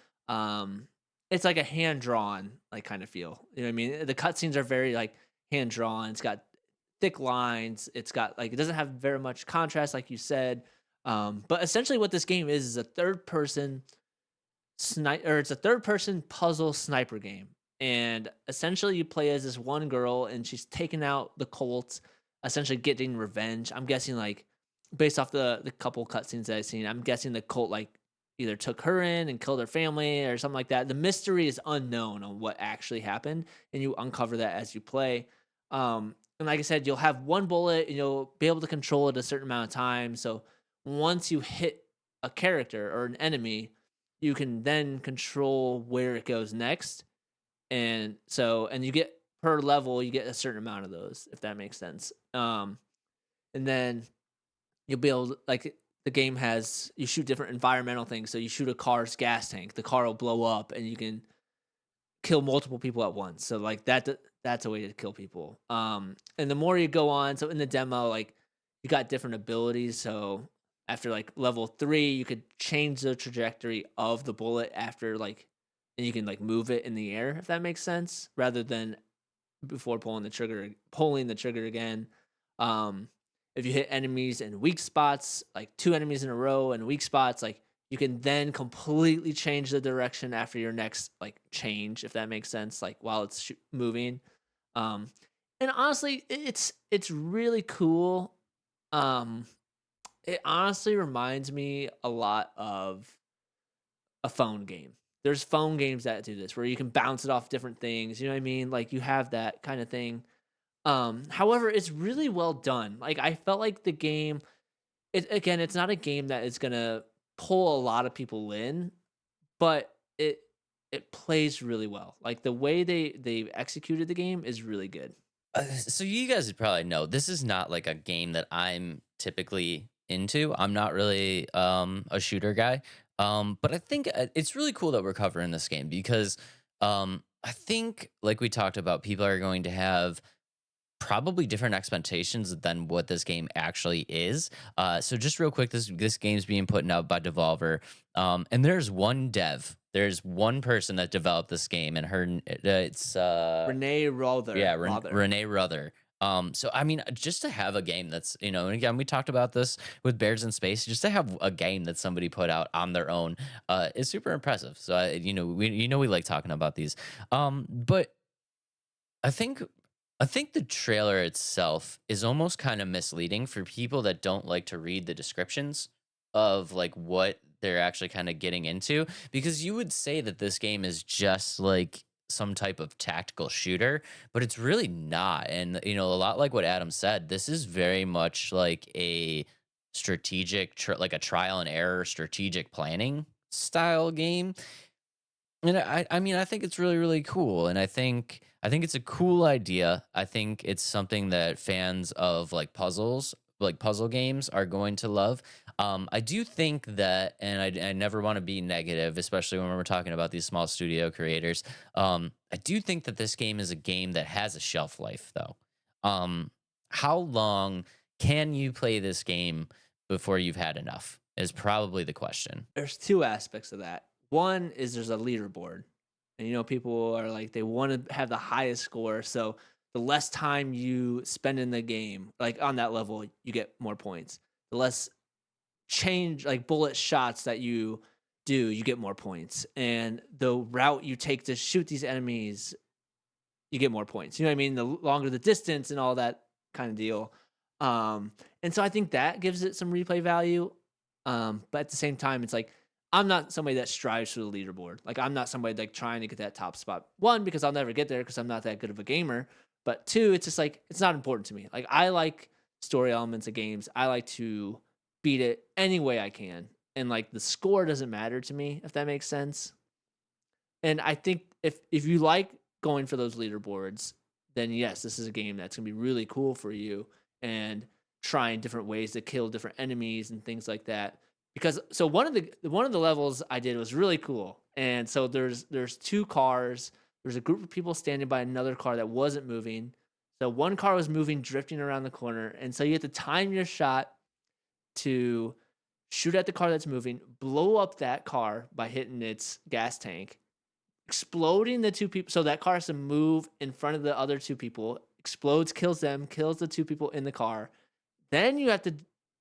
It's like a hand drawn like kind of feel. You know what I mean? The cutscenes are very like hand drawn. It's got thick lines. It's got like it doesn't have very much contrast, like you said. But essentially, what this game is a third person it's a third person puzzle sniper game. And essentially, you play as this one girl, and she's taking out the cults, essentially getting revenge. I'm guessing, like, based off the couple cutscenes that I've seen, I'm guessing the cult, like, either took her in and killed her family or something like that. The mystery is unknown on what actually happened, and you uncover that as you play. And like I said, you'll have one bullet, and you'll be able to control it a certain amount of time. So once you hit a character or an enemy, you can then control where it goes next. And you get per level, you get a certain amount of those, if that makes sense. And then you'll be able to, like, the game has, you shoot different environmental things. So you shoot a car's gas tank, the car will blow up, and you can kill multiple people at once. So like that's a way to kill people. And the more you go on, so in the demo, like, you got different abilities. So after like level 3, you could change the trajectory of the bullet after like, and you can like move it in the air, if that makes sense, rather than before pulling the trigger again. If you hit enemies in weak spots, like 2 enemies in a row and weak spots, like you can then completely change the direction after your next like change, if that makes sense, like while it's moving. And honestly, it's really cool. Um, it honestly reminds me a lot of a phone game. There's phone games that do this where you can bounce it off different things. You know what I mean? Like you have that kind of thing. However, it's really well done. Like I felt like the game. It's not a game that is gonna pull a lot of people in, but it plays really well. Like the way they executed the game is really good. So you guys would probably know this is not like a game that I'm typically into. I'm not really a shooter guy. But I think it's really cool that we're covering this game because I think like we talked about, people are going to have probably different expectations than what this game actually is. So just real quick, this game's being put out by Devolver, and there's one dev. There's one person that developed this game, and it's Renee yeah, Rother. Renee Ruther. So I mean, just to have a game that's, and again, we talked about this with Bears in Space, just to have a game that somebody put out on their own, is super impressive. So we like talking about these. But I think I think the trailer itself is almost kind of misleading for people that don't like to read the descriptions of like what they're actually kind of getting into, because you would say that this game is just like some type of tactical shooter, but it's really not. And a lot like what Adam said, this is very much like a like a trial and error strategic planning style game. And I mean, I think it's really, really cool, and I think it's a cool idea. I think it's something that fans of like puzzles, like puzzle games, are going to love. I do think that, and I never want to be negative, especially when we're talking about these small studio creators. I do think that this game is a game that has a shelf life, though. How long can you play this game before you've had enough? Is probably the question. There's two aspects of that. One is there's a leaderboard, and people are like they want to have the highest score. So the less time you spend in the game, like on that level, you get more points. The less change like bullet shots that you do, you get more points. And the route you take to shoot these enemies, you get more points. You know what I mean? The longer the distance and all that kind of deal. And so I think that gives it some replay value. But at the same time, it's like I'm not somebody that strives for the leaderboard. Like I'm not somebody like trying to get that top spot. One, because I'll never get there because I'm not that good of a gamer. But two, it's just like it's not important to me. Like I like story elements of games. I like to beat it any way I can. And like the score doesn't matter to me, if that makes sense. And I think if you like going for those leaderboards, then yes, this is a game that's gonna be really cool for you and trying different ways to kill different enemies and things like that. Because so one of the levels I did was really cool. And so there's two cars. There's a group of people standing by another car that wasn't moving. So one car was moving, drifting around the corner, and so you have to time your shot to shoot at the car that's moving, blow up that car by hitting its gas tank, exploding the two people. So that car has to move in front of the other two people, explodes, kills them, kills the two people in the car. Then you have to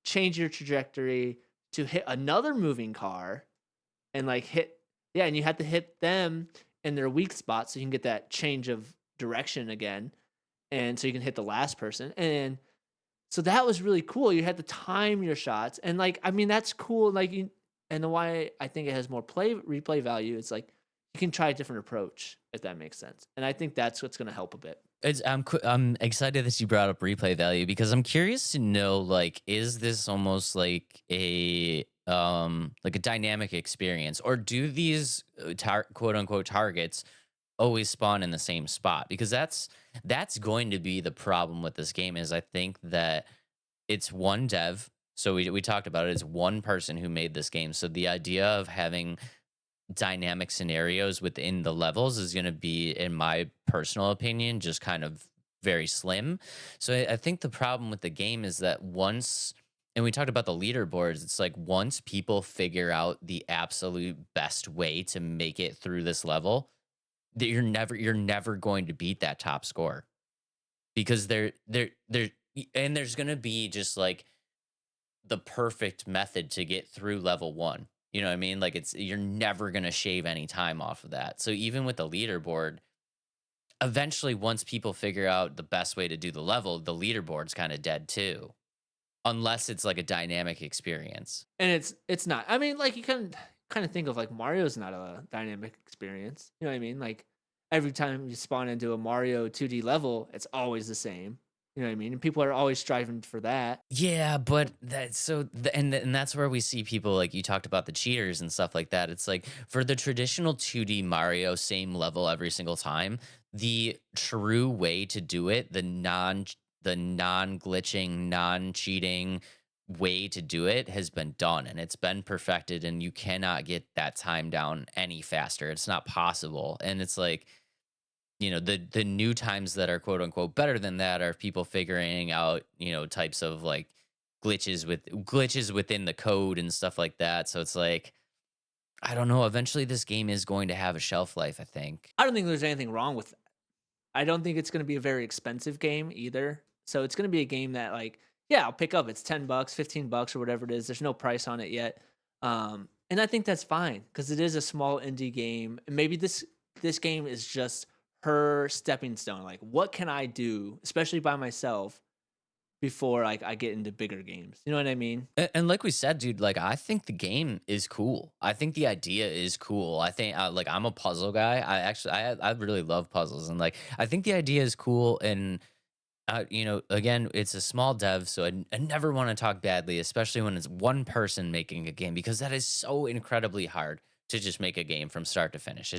change your trajectory to hit another moving car and like yeah, and you have to hit them in their weak spot so you can get that change of direction again. And so you can hit the last person. And so that was really cool. You had to time your shots. And like, I mean, that's cool. Like, and the why I think it has more replay value, it's like you can try a different approach, if that makes sense. And I think that's what's going to help a bit. I'm excited that you brought up replay value, because I'm curious to know, like, is this almost like a dynamic experience, or do these quote unquote targets always spawn in the same spot? Because that's going to be the problem with this game. Is I think that it's one dev. So we talked about it. It's one person who made this game. So the idea of having dynamic scenarios within the levels is going to be, in my personal opinion, just kind of very slim. So I think the problem with the game is that once, and we talked about the leaderboards, it's like once people figure out the absolute best way to make it through this level, that you're never going to beat that top score, because and there's going to be just like the perfect method to get through level one. You know what I mean? Like you're never going to shave any time off of that. So even with the leaderboard, eventually, once people figure out the best way to do the level, the leaderboard's kind of dead too, unless it's like a dynamic experience. And it's not. I mean, like you can kind of think of like Mario's not a dynamic experience. You know what I mean? Like every time you spawn into a Mario 2D level, it's always the same. You know what I mean? And people are always striving for that. Yeah, but that's and that's where we see people like you talked about the cheaters and stuff like that. It's like for the traditional 2D Mario, same level every single time. The true way to do it, the non glitching, non cheating way to do it has been done and it's been perfected, and you cannot get that time down any faster. It's not possible, and it's like the new times that are quote unquote better than that are people figuring out types of like glitches within the code and stuff like that. So it's like I don't know, eventually this game is going to have a shelf life, I think. I don't think there's anything wrong with that. I don't think it's going to be a very expensive game either. So it's going to be a game that like, yeah, I'll pick up. It's $10, $15 or whatever it is. There's no price on it yet. And I think that's fine because it is a small indie game. And maybe this game is just her stepping stone. Like, what can I do, especially by myself, before like I get into bigger games? You know what I mean? And like we said, dude, like I think the game is cool. I think the idea is cool. I think like I'm a puzzle guy. I really love puzzles, and like I think the idea is cool. And again, it's a small dev, so I never want to talk badly, especially when it's one person making a game, because that is so incredibly hard to just make a game from start to finish.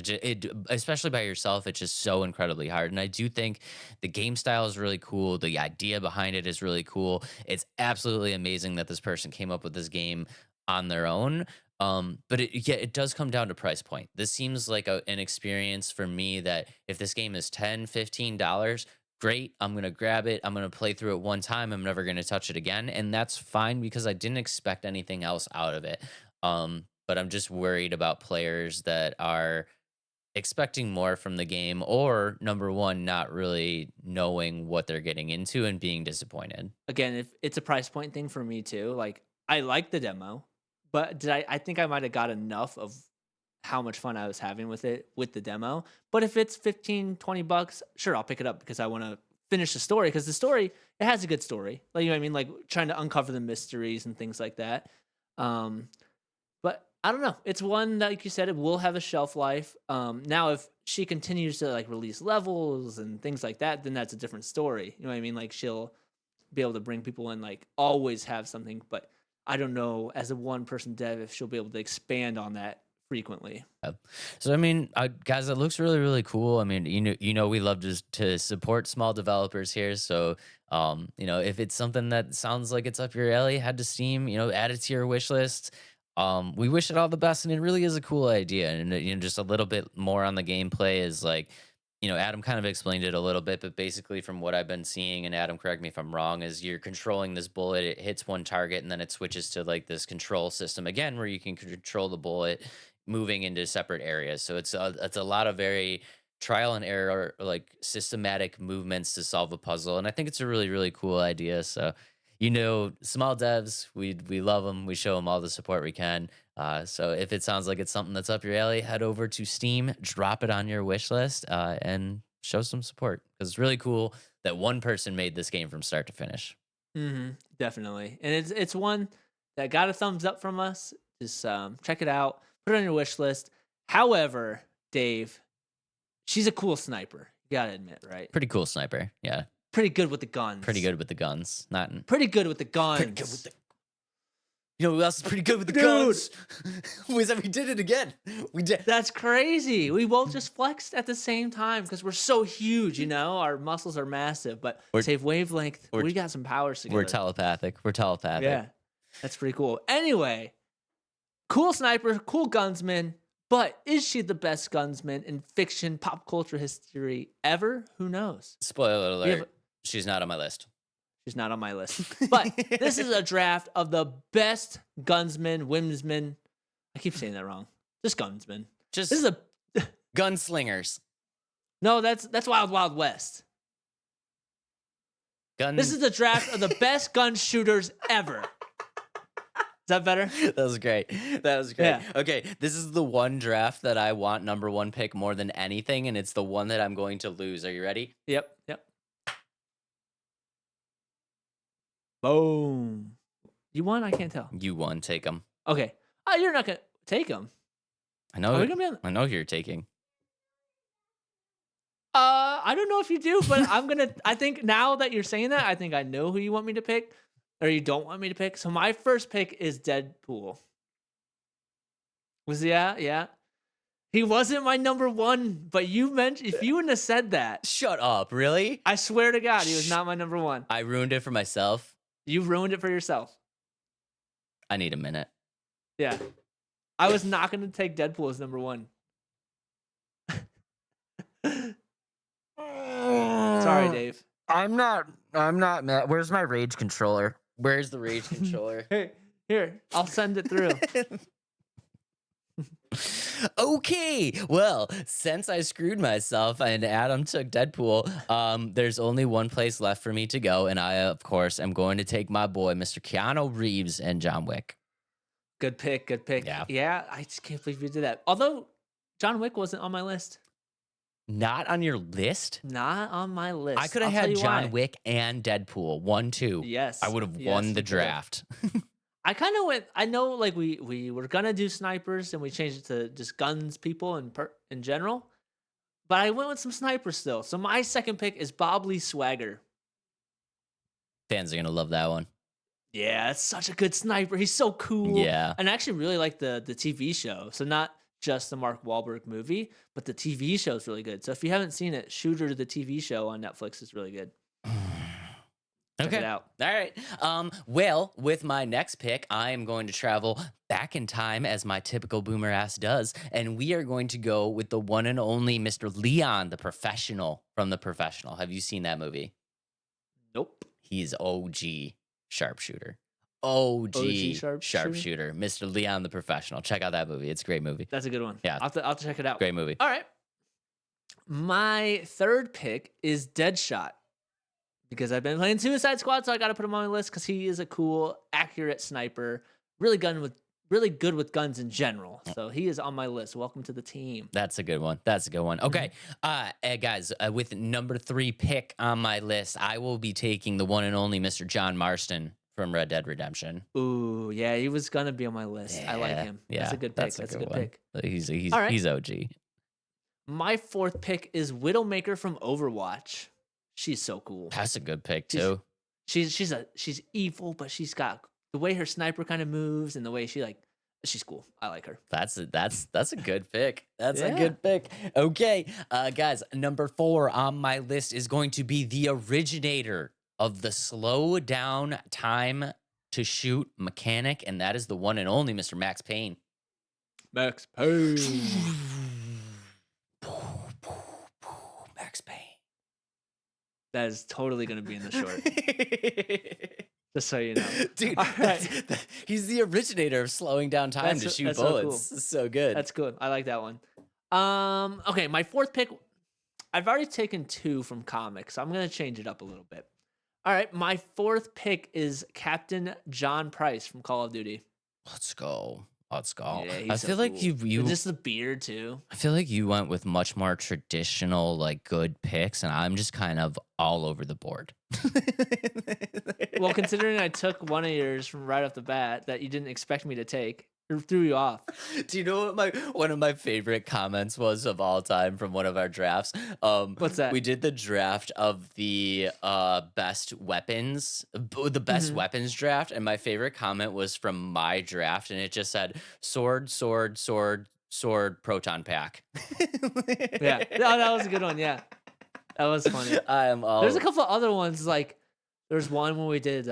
Especially by yourself, it's just so incredibly hard. And I do think the game style is really cool. The idea behind it is really cool. It's absolutely amazing that this person came up with this game on their own. But it does come down to price point. This seems like an experience for me that if this game is $10, $15, great, I'm going to grab it. I'm going to play through it one time. I'm never going to touch it again. And that's fine because I didn't expect anything else out of it. But I'm just worried about players that are expecting more from the game, or number one, not really knowing what they're getting into and being disappointed. Again, if it's a price point thing for me too. Like I like the demo, but I think I might have got enough of how much fun I was having with it with the demo. But if it's 15, $20, sure, I'll pick it up because I want to finish the story, because the story, it has a good story. Like, you know what I mean? Like trying to uncover the mysteries and things like that. But I don't know. It's one that, like you said, it will have a shelf life. Now, if she continues to like release levels and things like that, then that's a different story. You know what I mean? Like she'll be able to bring people in, like always have something. But I don't know, as a one-person dev, if she'll be able to expand on that frequently. So I mean, guys, it looks really, really cool. I mean, we love to support small developers here. So, if it's something that sounds like it's up your alley, head to Steam, add it to your wish list. We wish it all the best, and it really is a cool idea. And just a little bit more on the gameplay is like, Adam kind of explained it a little bit, but basically from what I've been seeing, and Adam, correct me if I'm wrong, is you're controlling this bullet. It hits one target, and then it switches to like this control system again, where you can control the bullet moving into separate areas. So it's a lot of very trial and error, like systematic movements to solve a puzzle. And I think it's a really, really cool idea. So, small devs, we love them. We show them all the support we can. So if it sounds like it's something that's up your alley, head over to Steam, drop it on your wish list, and show some support, because it's really cool that one person made this game from start to finish. Definitely. And it's one that got a thumbs up from us. Just check it out. Put it on your wish list. However, Dave, she's a cool sniper. You gotta admit, right? Pretty cool sniper, yeah. Pretty good with the guns. Pretty good with the guns. Pretty good with the guns. Pretty good with the. You know who else is pretty good with the guns? We did it again. We did. That's crazy. We both just flexed at the same time because we're so huge. Our muscles are massive, but save wavelength. We got some powers together. We're telepathic. Yeah, that's pretty cool. Anyway. Cool sniper, cool gunsman, but is she the best gunsman in fiction, pop culture history ever? Who knows? Spoiler alert, she's not on my list. She's not on my list. But this is a draft of the best gunsmen, women'smen. I keep saying that wrong. Just gunsmen. This is a gunslingers. No, that's Wild Wild West. This is the draft of the best gun shooters ever. Is that better? That was great. That was great. Yeah. Okay, this is the one draft that I want number one pick more than anything, and it's the one that I'm going to lose. Are you ready? Yep. Boom. You won? I can't tell. You won. Take them. Okay. Oh, you're not gonna take them. I know. Are we gonna be on? I know who you're taking. I don't know if you do, but I think now that you're saying that, I think I know who you want me to pick, or you don't want me to pick. So my first pick is Deadpool. Yeah. He wasn't my number one, but you mentioned if you wouldn't have said that, Shut up. Really? I swear to God, he was not my number one. I ruined it for myself. You ruined it for yourself. I need a minute. Yeah. I was not going to take Deadpool as number one. Sorry, Dave. I'm not mad. Where's my rage controller? Where's the rage controller? Hey, here, I'll send it through. Okay, well, since I screwed myself and Adam took Deadpool, there's only one place left for me to go, and I, of course, am going to take my boy, Mr. Keanu Reeves and John Wick. Good pick. Yeah, I just can't believe you did that. Although John Wick wasn't on my list. Not on your list? Not on my list. I could have had John Wick and Deadpool. 1, 2. Yes. I would have won the draft. I kind of went. I know, like we were gonna do snipers, and we changed it to just guns, people, in general. But I went with some snipers still. So my second pick is Bob Lee Swagger. Fans are gonna love that one. Yeah, it's such a good sniper. He's so cool. Yeah, and I actually really like the TV show. So not just the Mark Wahlberg movie, but the TV show is really good. So if you haven't seen it, Shooter, the TV show on Netflix, is really good. Check it out. All right. Well, with my next pick, I am going to travel back in time as my typical boomer ass does, and we are going to go with the one and only Mr. Leon, the professional from The Professional. Have you seen that movie? Nope. He's OG sharpshooter. OG sharpshooter. Mr. Leon, the Professional. Check out that movie. It's a great movie. That's a good one. Yeah. I'll have to check it out. Great movie. All right. My third pick is Deadshot. Because I've been playing Suicide Squad, so I got to put him on my list because he is a cool, accurate sniper. Really good with guns in general. So he is on my list. Welcome to the team. That's a good one. Okay, guys, with number 3 pick on my list, I will be taking the one and only Mr. John Marston from Red Dead Redemption. Ooh, yeah, he was gonna be on my list. Yeah, I like him. Yeah, that's a good pick. That's a good pick. He's OG. My fourth pick is Widowmaker from Overwatch. She's so cool. That's a good pick too. She's evil, but she's got the way her sniper kind of moves and the way she's cool. I like her. That's a good pick. That's a good pick. Okay, guys, number 4 on my list is going to be the originator of the slow down time to shoot mechanic, and that is the one and only Mr. Max Payne. Max Payne. Max Payne. That is totally going to be in the short. Just so you know. Dude, he's the originator of slowing down time to shoot bullets. So, cool. So good. That's good. I like that one. Okay, my fourth pick, I've already taken 2 from comics, so I'm going to change it up a little bit. All right, my fourth pick is Captain John Price from Call of Duty. Let's go. Yeah, I feel like you just the beard too. I feel like you went with much more traditional, like good picks, and I'm just kind of all over the board. Well, considering I took one of yours from right off the bat that you didn't expect me to take, it threw you off. Do you know what one of my favorite comments was of all time from one of our drafts? What's that? We did the draft of the best weapons, weapons draft, and my favorite comment was from my draft, and it just said sword, proton pack. Yeah, no, that was a good one. Yeah, that was funny. There's a couple of other ones, like there's one when we did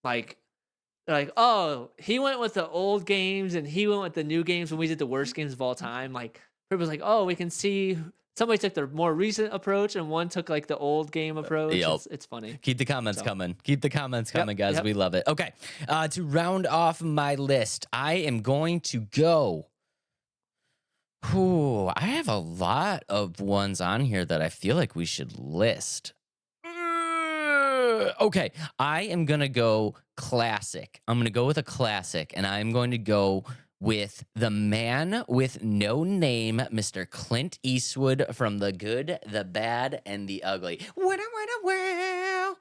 like, oh, he went with the old games and he went with the new games when we did the worst games of all time. Like, people was like, oh, we can see somebody took the more recent approach and one took like the old game approach. Yep. It's funny. Keep the comments coming. Guys. Yep. We love it. Okay. To round off my list, I am going to go. I have a lot of ones on here that I feel like we should list. Okay, I am gonna go classic. I'm gonna go with a classic, and I'm going to go with the man with no name, Mr. Clint Eastwood from The Good, the Bad, and the Ugly. Wow.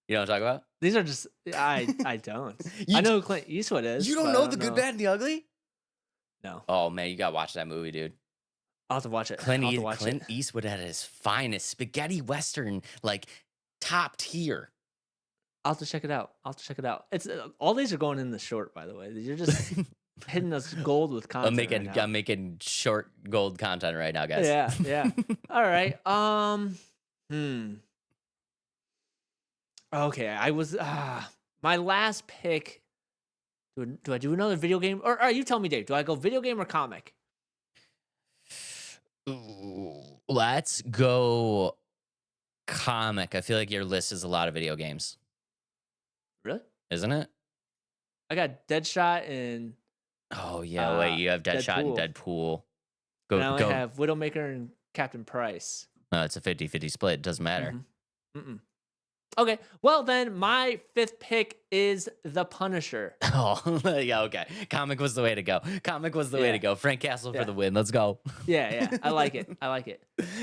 You know what I'm talking about? These are just I don't. You I d- know who Clint Eastwood is. You don't but I know The Good, know. Bad, and the Ugly? No, Oh man, you gotta watch that movie, dude. I'll have to watch it. I'll have to watch Clint it. Eastwood at his finest, spaghetti western, like top tier. I'll have to check it out. It's all these are going in the short, by the way. You're just hitting us gold with content. I'm making short gold content right now, guys. Yeah. All right. Okay, I was my last pick. Do I do another video game, or you tell me, Dave? Do I go video game or comic? Ooh, let's go comic. I feel like your list is a lot of video games, Really? isn't it? I got Deadshot and Oh yeah, wait, you have Deadshot and Deadpool. and I only have Widowmaker and Captain Price. It's a 50-50 split. It doesn't matter. Mm-mm. Okay, well then, my fifth pick is The Punisher. Oh, yeah, okay. Comic was the way to go. Way to go. Frank Castle for the win. Let's go. Yeah, I like it.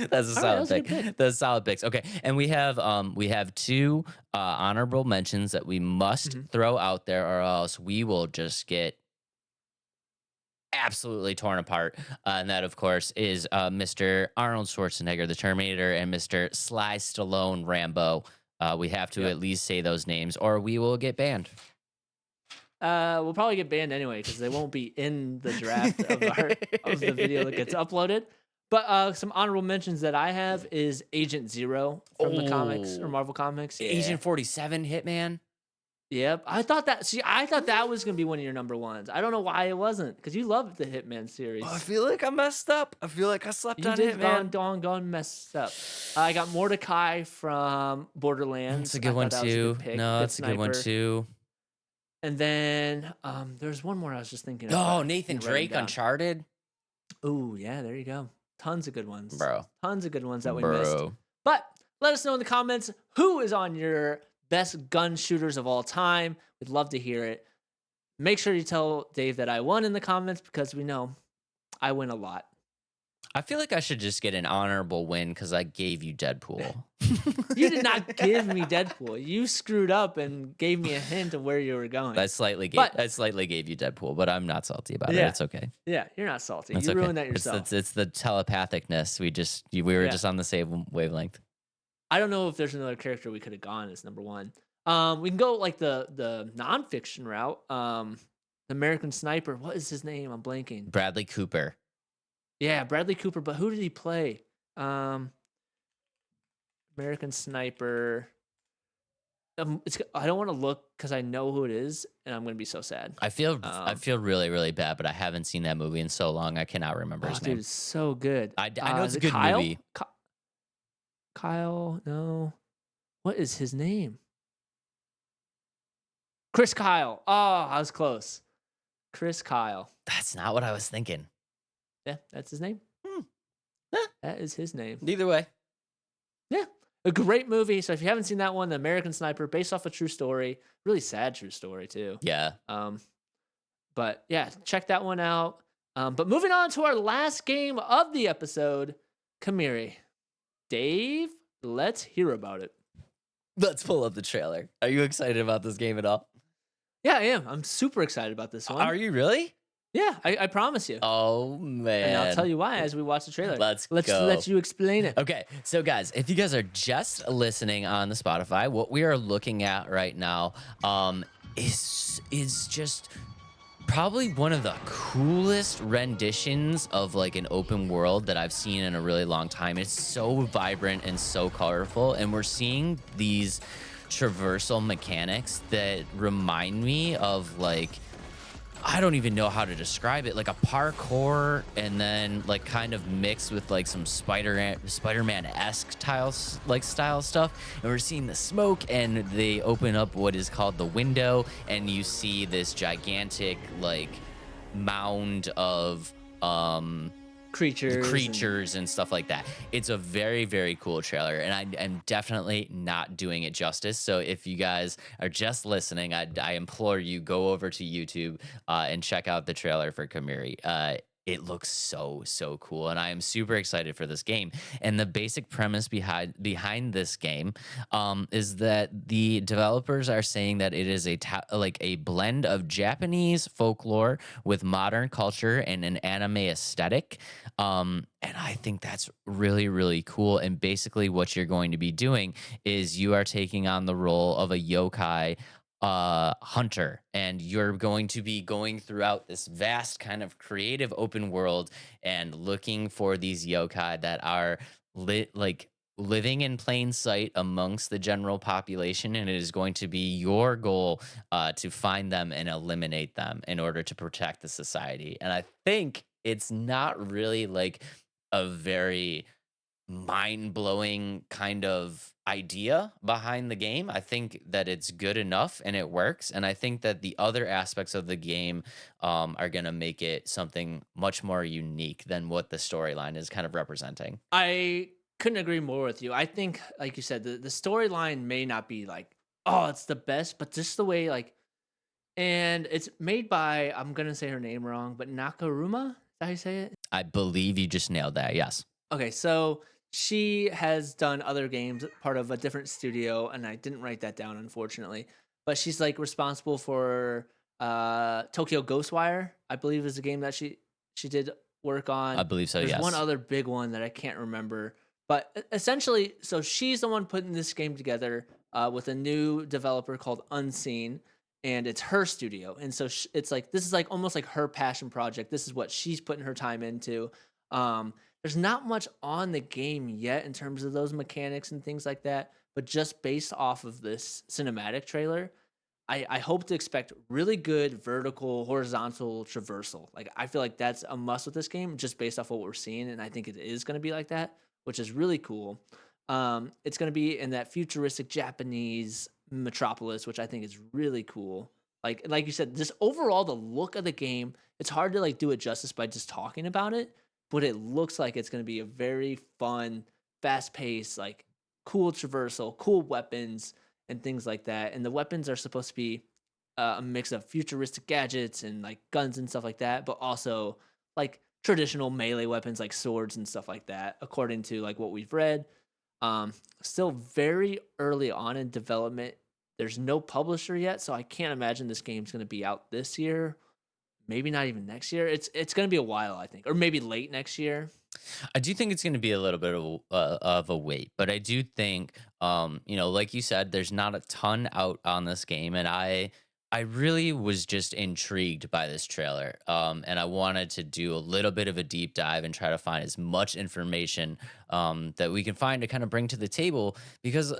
That's a solid that was a pick. good pick. That's solid picks. Okay, and we have two honorable mentions that we must throw out there, or else we will just get absolutely torn apart. And that, of course, is Mr. Arnold Schwarzenegger, the Terminator, and Mr. Sly Stallone, Rambo. We have to at least say those names, or we will get banned. We'll probably get banned anyway because they won't be in the draft of the video that gets uploaded. But some honorable mentions that I have is Agent Zero from the comics or Marvel Comics. Yeah. Agent 47, Hitman. Yep, I thought that was gonna be one of your number ones. I don't know why it wasn't, because you love the Hitman series. Oh, I feel like I messed up. I feel like I slept on Hitman. Gone messed up. I got Mordecai from Borderlands. That's a good one too. No, that's a good one too. And then there's one more I was just thinking. Oh, Nathan Drake, Uncharted. Oh yeah, there you go. Tons of good ones, bro. Tons of good ones that we missed. But let us know in the comments who is on your best gun shooters of all time. We'd love to hear it. Make sure you tell Dave that I won in the comments, because we know I win a lot. I feel like I should just get an honorable win because I gave you Deadpool. You did not give me Deadpool. You screwed up and gave me a hint of where you were going. I slightly gave you Deadpool, but I'm not salty about it. It's okay. Yeah, you're not salty. It's you okay. ruined that yourself. It's the telepathicness. We were just on the same wavelength. I don't know if there's another character we could have gone as number one. We can go like the nonfiction route. The American Sniper. What is his name? I'm blanking. Bradley Cooper. Yeah, Bradley Cooper. But who did he play? American Sniper. I don't want to look because I know who it is, and I'm gonna be so sad. I feel really, really bad, but I haven't seen that movie in so long. I cannot remember his name. Dude, it's so good. I know it's a good Kyle? movie. Kyle? No. What is his name? Chris Kyle. Oh, I was close. Chris Kyle. That's not what I was thinking. Yeah, that's his name. That is his name. Either way. Yeah. A great movie. So if you haven't seen that one, The American Sniper, based off a true story. Really sad true story, too. Yeah. But yeah, check that one out. But moving on to our last game of the episode, Kemuri. Dave, let's hear about it. Let's pull up the trailer. Are you excited about this game at all? Yeah, I am. I'm super excited about this one. Are you really? Yeah, I promise you. Oh, man. And I'll tell you why as we watch the trailer. Let's go. Let you explain it. Okay, so guys, if you guys are just listening on the Spotify, what we are looking at right now is just probably one of the coolest renditions of like an open world that I've seen in a really long time. It's so vibrant and so colorful, and we're seeing these traversal mechanics that remind me of like, I don't even know how to describe it, like a parkour, and then like kind of mixed with like some Spider-Man-esque style stuff. And we're seeing the smoke, and they open up what is called the window, and you see this gigantic like mound of the creatures and creatures and stuff like that. It's a very, very cool trailer, and I am definitely not doing it justice. So if you guys are just listening, I implore you go over to YouTube and check out the trailer for Kemuri. It looks so cool, and I am super excited for this game. And the basic premise behind this game is that the developers are saying that it is like a blend of Japanese folklore with modern culture and an anime aesthetic. And I think that's really, really cool. And basically, what you're going to be doing is you are taking on the role of a yokai hunter, and you're going to be going throughout this vast kind of creative open world and looking for these yokai that are like living in plain sight amongst the general population, and it is going to be your goal to find them and eliminate them in order to protect the society. And I think it's not really like a very mind-blowing kind of idea behind the game. I think that it's good enough and it works, and I think that the other aspects of the game are going to make it something much more unique than what the storyline is kind of representing. I couldn't agree more with you. I think, like you said, the storyline may not be like, oh, it's the best, but just the way like, and it's made by, I'm gonna say her name wrong, but Nakaruma. Is that how you say it? I believe you just nailed that. Yes. Okay, so she has done other games, part of a different studio, and I didn't write that down unfortunately. But she's like responsible for Tokyo Ghostwire, I believe is a game that she did work I on. believe so. There's one Yes. other big one that I can't remember. But essentially, so she's the one putting this game together with a new developer called Unseen, and it's her studio. And so it's like this is like almost like her passion project. This is what she's putting her time into. There's not much on the game yet in terms of those mechanics and things like that, but just based off of this cinematic trailer, I hope to expect really good vertical, horizontal traversal. Like I feel like that's a must with this game, just based off what we're seeing, and I think it is going to be like that, which is really cool. It's going to be in that futuristic Japanese metropolis, which I think is really cool. Like you said, just overall the look of the game, it's hard to like do it justice by just talking about it, but it looks like it's going to be a very fun, fast paced, like cool traversal, cool weapons, and things like that. And the weapons are supposed to be a mix of futuristic gadgets and like guns and stuff like that, but also like traditional melee weapons like swords and stuff like that, according to like what we've read. Still very early on in development. There's no publisher yet, so I can't imagine this game's going to be out this year. Maybe not even next year. It's going to be a while, I think, or maybe late next year. I do think it's going to be a little bit of a wait, but I do think, like you said, there's not a ton out on this game, and I really was just intrigued by this trailer, and I wanted to do a little bit of a deep dive and try to find as much information that we can find to kind of bring to the table because.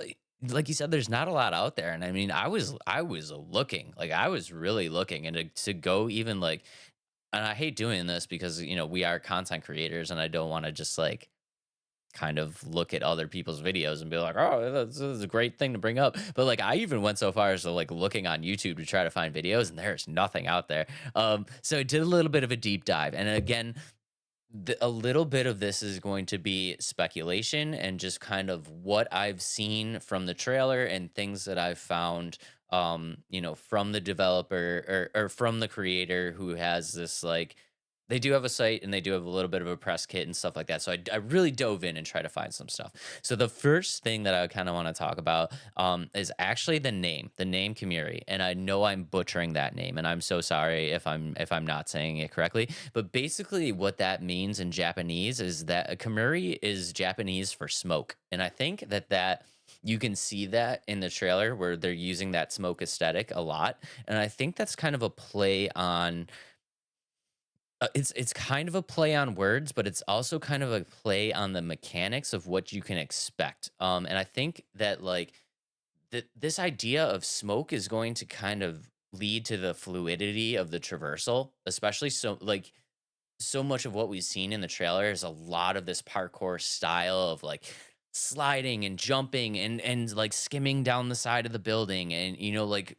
Like you said, there's not a lot out there, and I mean, I was looking, like I was really looking, and to go even like and I hate doing this because we are content creators, and I don't want to just like kind of look at other people's videos and be like, oh, this is a great thing to bring up. But like, I even went so far as to like looking on YouTube to try to find videos, and there's nothing out there. So I did a little bit of a deep dive, and again, a little bit of this is going to be speculation and just kind of what I've seen from the trailer and things that I've found, from the developer or from the creator who has this like, they do have a site and they do have a little bit of a press kit and stuff like that. So I really dove in and tried to find some stuff. So the first thing that I kind of want to talk about is actually the name Kemuri. And I know I'm butchering that name, and I'm so sorry if I'm not saying it correctly. But basically, what that means in Japanese is that Kemuri is Japanese for smoke, and I think that you can see that in the trailer where they're using that smoke aesthetic a lot, and I think that's kind of a play on it's kind of a play on words, but it's also kind of a play on the mechanics of what you can expect. And I think that like this idea of smoke is going to kind of lead to the fluidity of the traversal, especially so much of what we've seen in the trailer is a lot of this parkour style of like sliding and jumping and like skimming down the side of the building and like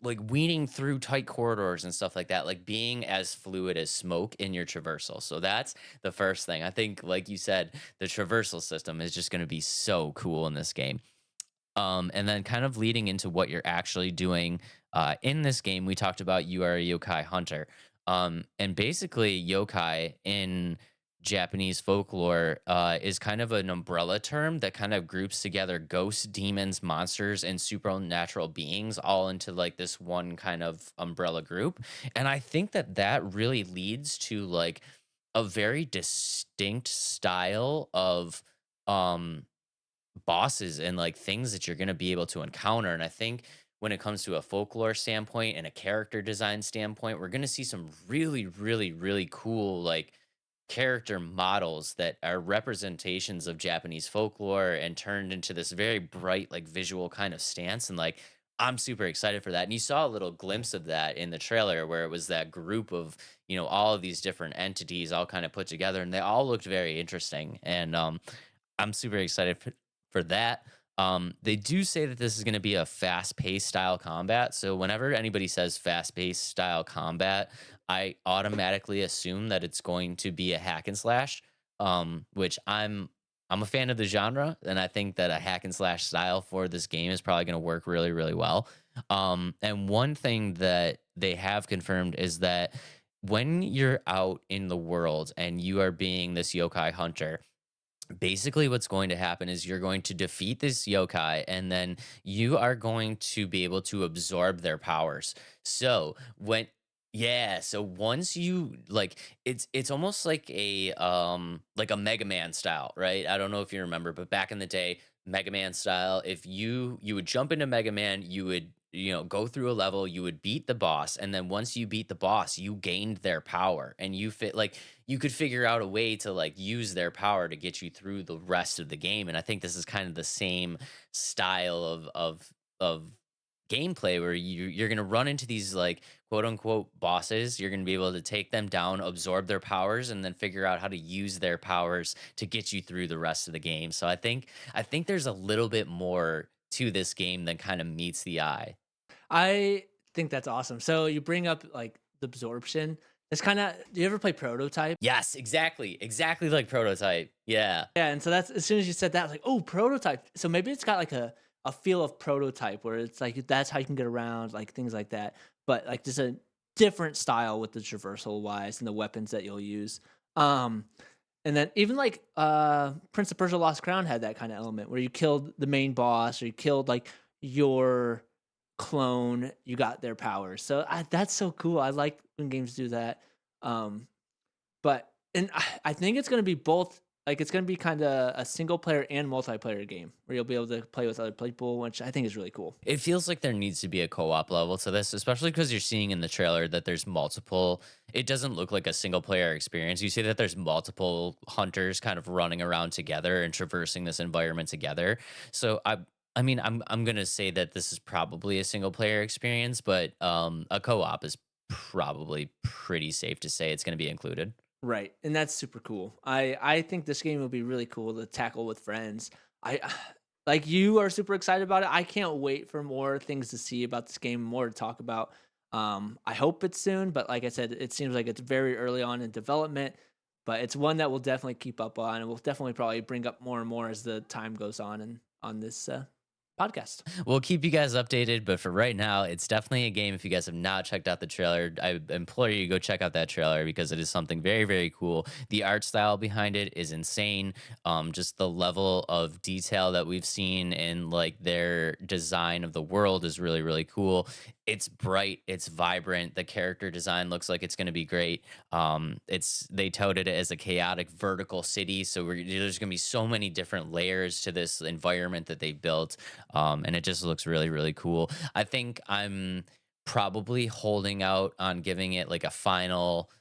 like weaning through tight corridors and stuff like that, like being as fluid as smoke in your traversal. So that's the first thing. I think, like you said, the traversal system is just going to be so cool in this game. And then kind of leading into what you're actually doing in this game, we talked about you are a yokai hunter. And basically, yokai in Japanese folklore is kind of an umbrella term that kind of groups together ghosts, demons, monsters, and supernatural beings all into like this one kind of umbrella group. And I think that that really leads to like a very distinct style of um bosses and like things that you're going to be able to encounter. And I think when it comes to a folklore standpoint and a character design standpoint, we're going to see some really, really, really cool like character models that are representations of Japanese folklore and turned into this very bright, like visual kind of stance. And like, I'm super excited for that. And you saw a little glimpse of that in the trailer where it was that group of, all of these different entities all kind of put together and they all looked very interesting. And I'm super excited for that. They do say that this is going to be a fast-paced style combat. So whenever anybody says fast-paced style combat, I automatically assume that it's going to be a hack and slash, which I'm a fan of the genre, and I think that a hack and slash style for this game is probably going to work really, really well. And one thing that they have confirmed is that when you're out in the world and you are being this yokai hunter, basically what's going to happen is you're going to defeat this yokai and then you are going to be able to absorb their powers. So when yeah, so once you like it's almost like a Mega Man style, right? I don't know if you remember, but back in the day, Mega Man style, if you would jump into Mega Man, you would go through a level, you would beat the boss, and then once you beat the boss, you gained their power, and you could figure out a way to like use their power to get you through the rest of the game. And I think this is kind of the same style of gameplay where you're going to run into these like quote unquote bosses. You're going to be able to take them down, absorb their powers, and then figure out how to use their powers to get you through the rest of the game. So I think there's a little bit more to this game than kind of meets the eye. I think that's awesome. So you bring up like the absorption. It's kind of. Do you ever play Prototype? Yes, exactly like Prototype. Yeah. Yeah, and so that's as soon as you said that, I was like, oh, Prototype. So maybe it's got like a feel of Prototype where it's like that's how you can get around, like things like that. But like just a different style with the traversal wise and the weapons that you'll use. Um, and then even like Prince of Persia Lost Crown had that kind of element where you killed the main boss or you killed like your clone, you got their powers. So that's so cool. I like when games do that. Um, but and I think it's gonna be both. Like it's gonna be kind of a single player and multiplayer game where you'll be able to play with other people, which I think is really cool. It feels like there needs to be a co-op level to this, especially because you're seeing in the trailer that there's multiple. It doesn't look like a single player experience. You see that there's multiple hunters kind of running around together and traversing this environment together. So I mean, I'm gonna say that this is probably a single player experience, but a co-op is probably pretty safe to say it's gonna be included. Right, and that's super cool. I think this game will be really cool to tackle with friends. I like you are super excited about it. I can't wait for more things to see about this game, more to talk about. I hope it's soon, but like I said, it seems like it's very early on in development. But it's one that we'll definitely keep up on, and we'll definitely probably bring up more and more as the time goes on and on this podcast. We'll keep you guys updated, but for right now, it's definitely a game. If you guys have not checked out the trailer, I implore you to go check out that trailer because it is something very, very cool. The art style behind it is insane. Just the level of detail that we've seen in like their design of the world is really, really cool. It's bright, it's vibrant. The character design looks like it's going to be great. It's they touted it as a chaotic vertical city, so there's going to be so many different layers to this environment that they built, and it just looks really, really cool. I think I'm probably holding out on giving it like a final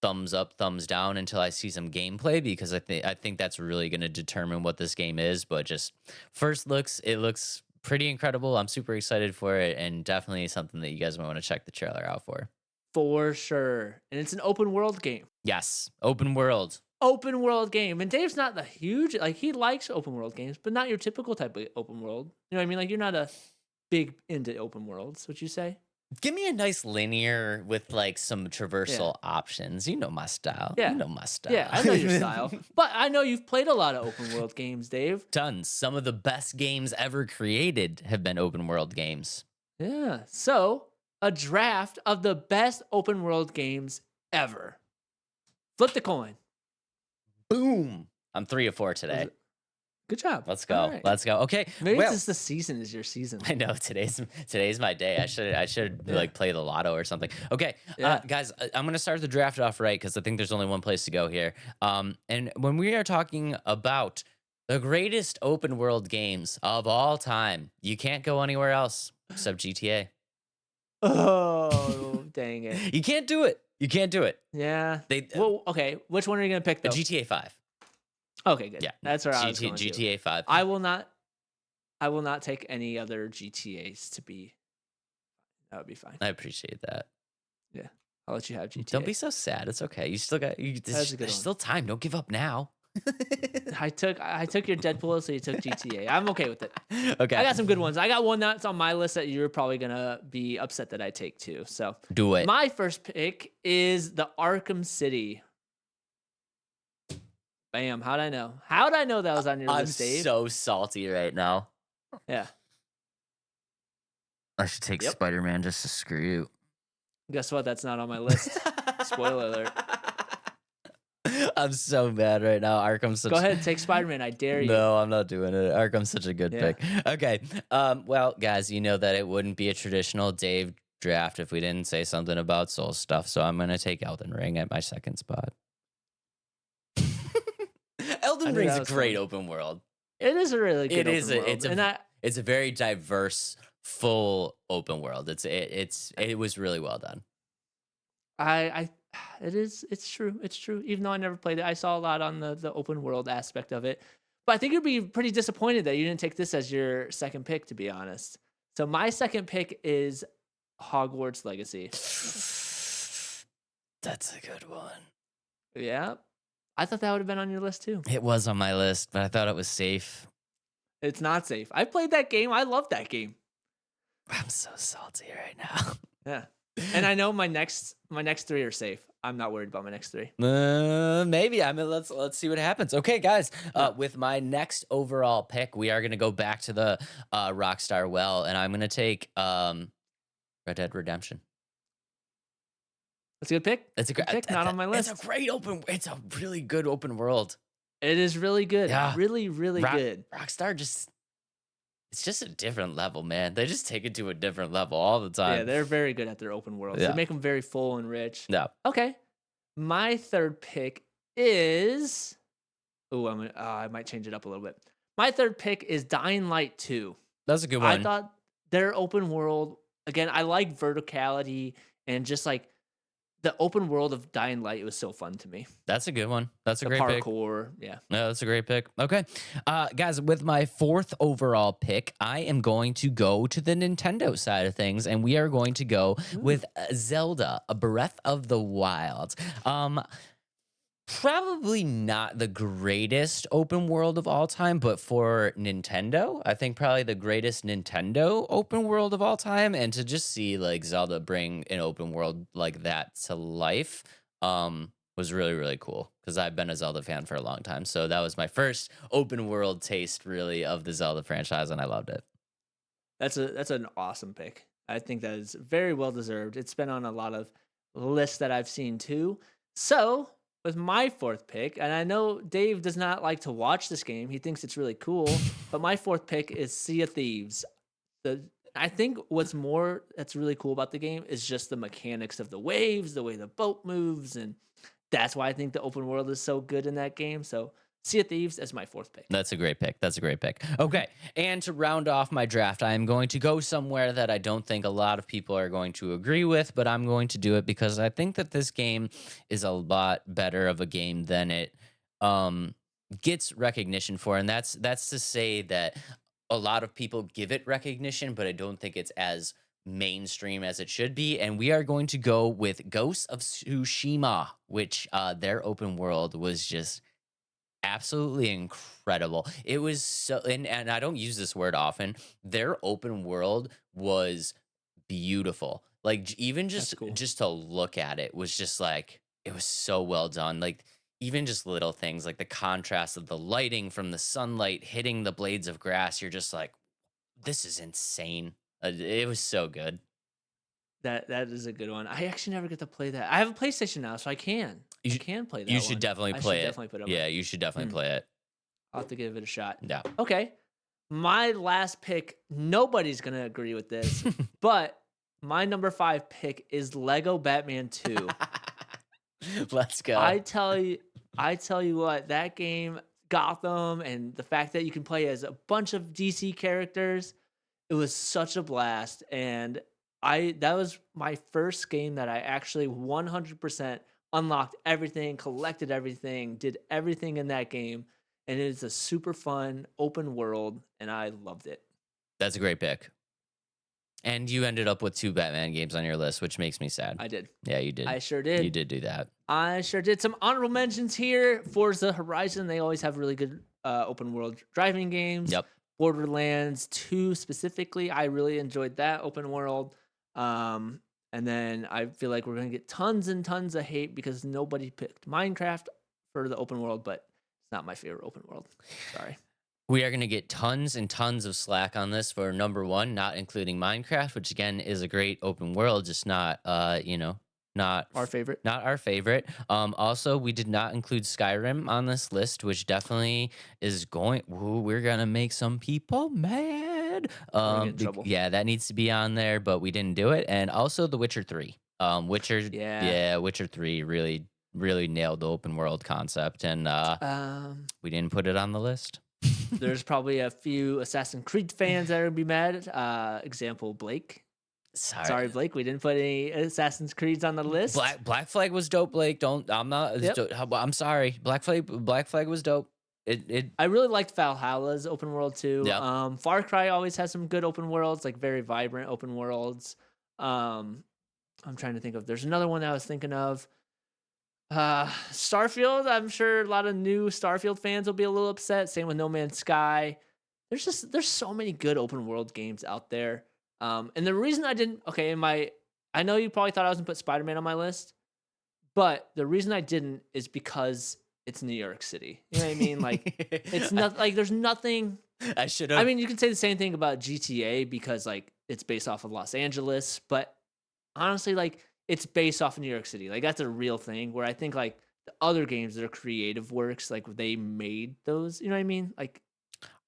thumbs up, thumbs down until I see some gameplay because I think that's really going to determine what this game is. But just first looks, it looks pretty incredible. I'm super excited for it, and definitely something that you guys might want to check the trailer out for. For sure. And it's an open world game. Yes, open world. Open world game. And Dave's not the huge like he likes open world games, but not your typical type of open world. You know what I mean? Like you're not a big into open worlds, would you say? Give me a nice linear with like some Yeah. traversal options. You know my style. You Yeah. know my Yeah, style. I know your style. But I know you've played a lot of open world games, Dave. Tons. Some of the best games ever created have been open world games. Yeah. So, a draft of the best open world games ever. Flip the coin. Boom. I'm 3 of 4 Was today. it- Good job. Let's All go. right. Let's go. Okay. Maybe Well, it's just the season is your season. I know today's my day. I should Yeah. like play the lotto or something. Okay, Yeah. guys, I'm gonna start the draft off right because I think there's only one place to go here. And when we are talking about the greatest open world games of all time, you can't go anywhere else except GTA. Oh, dang it. You can't do it. You can't do it. Yeah. They Well, okay. Which one are you going to pick, though? GTA 5. Okay, good. Yeah, That's where I was going to. GTA 5. I will not take any other GTAs to be. That would be fine. I appreciate that. Yeah. I'll let you have GTA. Don't be so sad. It's okay. You still got. That's a good There's one. still time. Don't give up now. I took your Deadpool, so you took GTA. I'm okay with it. Okay. I got some good ones. I got one that's on my list that you're probably gonna be upset that I take too. So Do it. my first pick is the Arkham City. Bam! How'd I know? How'd I know that was on your I'm list, Dave? so salty right now. Yeah. I should take Yep. Spider-Man just to screw you. Guess what? That's not on my list. Spoiler alert. I'm so mad right now. Arkham's such Go ahead, take Spider-Man. I dare you. No, I'm not doing it. Arkham's such a good Yeah. pick. Okay. Well, guys, you know that it wouldn't be a traditional Dave draft if we didn't say something about soul stuff. So I'm gonna take Elden Ring at my second spot. Elden knew Ring's that a was great coming. open world. It is a really good. It is open a- world. it's a- and It's a very diverse, full open world. It was really well done. it's true. It's true. Even though I never played it, I saw a lot on the open world aspect of it. But I think you'd be pretty disappointed that you didn't take this as your second pick, to be honest. So my second pick is Hogwarts Legacy. That's a good one. Yeah. I thought that would have been on your list too. It was on my list, but I thought it was safe. It's not safe. I played that game. I love that game. I'm so salty right now. Yeah. And I know my next three are safe. I'm not worried about my next three. Maybe. I mean, let's see what happens. Okay, guys. With my next overall pick, we are gonna go back to the Rockstar well, and I'm gonna take Red Dead Redemption. That's a good pick. It's a great pick, not on my list. It's a great open. It's a really good open world. It is really good. Yeah. Really, really good. Rockstar it's just a different level, man. They just take it to a different level all the time. Yeah, they're very good at their open worlds. Yeah. They make them very full and rich. Yeah. Okay. My third pick is. Oh, I might change it up a little bit. My third pick is Dying Light 2. That's a good one. I thought their open world, again, I like verticality and just like the open world of Dying Light. It was so fun to me. That's a good one. That's a The great pick. parkour. Yeah. No, that's a great pick. Okay. Guys, with my fourth overall pick, I am going to go to the Nintendo side of things, and we are going to go with Zelda, A Breath of the Wild. Probably not the greatest open world of all time, but for Nintendo, I think probably the greatest Nintendo open world of all time. And to just see like Zelda bring an open world like that to life was really, really cool because I've been a Zelda fan for a long time. So that was my first open world taste really of the Zelda franchise, and I loved it. That's an awesome pick. I think that is very well deserved. It's been on a lot of lists that I've seen too. So with my fourth pick, and I know Dave does not like to watch this game. He thinks it's really cool, but my fourth pick is Sea of Thieves. I think what's more that's really cool about the game is just the mechanics of the waves, the way the boat moves, and that's why I think the open world is so good in that game. So Sea of Thieves as my fourth pick. That's a great pick. Okay, and to round off my draft, I am going to go somewhere that I don't think a lot of people are going to agree with, but I'm going to do it because I think that this game is a lot better of a game than it gets recognition for, and that's to say that a lot of people give it recognition, but I don't think it's as mainstream as it should be. And we are going to go with Ghosts of Tsushima, which their open world was just absolutely incredible. It was so, and I don't use this word often. Their open world was beautiful. Like even That's just cool. to look at it was just like it was so well done. Like even just little things like the contrast of the lighting from the sunlight hitting the blades of grass. You're just like, this is insane. It was so good. That is a good one. I actually never get to play that. I have a PlayStation now, so I can. You I should, can play you that should one. definitely I should play it. definitely put it on Yeah, you should definitely play it. I'll have to give it a shot. Yeah. Okay. My last pick, nobody's going to agree with this, but my number 5 pick is Lego Batman 2. Let's go. I tell you what, that game, Gotham, and the fact that you can play as a bunch of DC characters, it was such a blast. And that was my first game that I actually 100% unlocked everything, collected everything, did everything in that game. And it is a super fun open world, and I loved it. That's a great pick. And you ended up with 2 Batman games on your list, which makes me sad. I did. Yeah, you did. I sure did. You did do that. I sure did. Some honorable mentions here. Forza Horizon, they always have really good open world driving games. Yep. Borderlands 2 specifically, I really enjoyed that open world. And then I feel like we're going to get tons and tons of hate because nobody picked Minecraft for the open world, but it's not my favorite open world. Sorry. We are going to get tons and tons of slack on this for number 1, not including Minecraft, which again is a great open world, just not, not Our favorite. Not our favorite. Also, we did not include Skyrim on this list, which definitely is going. Ooh, we're gonna make some people mad. In trouble. Yeah, that needs to be on there, but we didn't do it. And also, The Witcher 3. Witcher 3 really, really nailed the open world concept, and we didn't put it on the list. There's probably a few Assassin's Creed fans that are gonna be mad. Example, Blake. Sorry, Blake. We didn't put any Assassin's Creeds on the list. Black Flag was dope, Blake. I'm sorry. Black Flag was dope. I really liked Valhalla's open world too. Yep. Far Cry always has some good open worlds, like very vibrant open worlds. I'm trying to think of. There's another one that I was thinking of. Starfield. I'm sure a lot of new Starfield fans will be a little upset. Same with No Man's Sky. There's so many good open world games out there. And the reason I didn't, I know you probably thought I was gonna put Spider-Man on my list, but the reason I didn't is because it's New York City. You know what I mean? Like, it's not like there's nothing. I should have. I mean, you can say the same thing about GTA because like it's based off of Los Angeles, but honestly, like it's based off of New York City. Like that's a real thing. Where I think like the other games that are creative works, like they made those. You know what I mean? Like.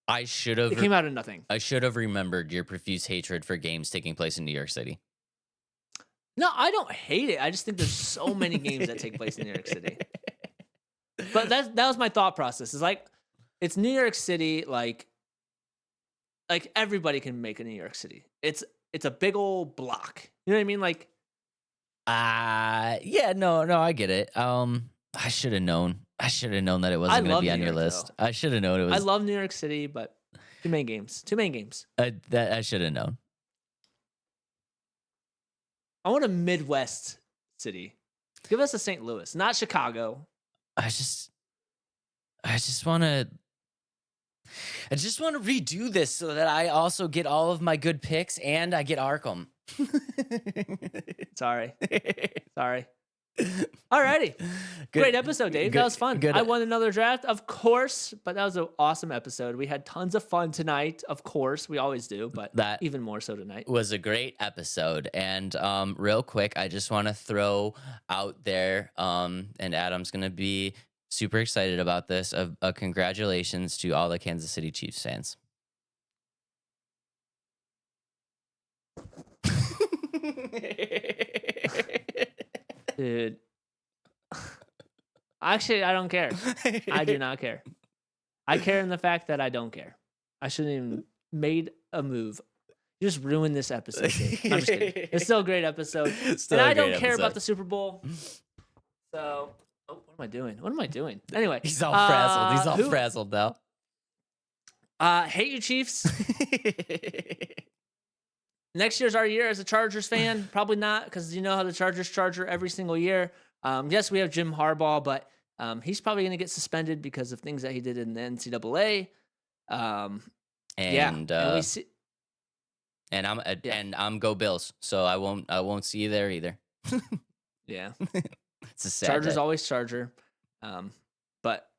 I should have. It came out of nothing. I should have remembered your profuse hatred for games taking place in New York City. No, I don't hate it. I just think there's so many games that take place in New York City. But that was my thought process. Is like, it's New York City. Like everybody can make a New York City. It's a big old block. You know what I mean? Like, yeah, no, I get it. I should have known. I should have known that it wasn't going to be on your list. I should have known it was. I love New York City, but too many games. That I should have known. I want a Midwest city. Give us a St. Louis, not Chicago. I just want to redo this so that I also get all of my good picks and I get Arkham. Sorry. Alrighty. Great episode, Dave. That was fun. I won another draft, of course, but that was an awesome episode. We had tons of fun tonight, of course. We always do, but that even more so tonight. Was a great episode. And real quick, I just want to throw out there, and Adam's going to be super excited about this, congratulations to all the Kansas City Chiefs fans. Dude. Actually, I don't care. I do not care. I care in the fact that I don't care. I shouldn't even made a move. You just ruined this episode, Dave. I'm just kidding. It's still a great episode. And I don't care about the Super Bowl. So, what am I doing? Anyway. He's all frazzled. He's all frazzled now. Hate you, Chiefs. Next year's our year as a Chargers fan. Probably not, because you know how the Chargers charger every single year. Yes, we have Jim Harbaugh, but He's probably going to get suspended because of things that he did in the NCAA. And and we see, I'm go Bills, so I won't see you there either. yeah, It's a sad Chargers day. always Charger, but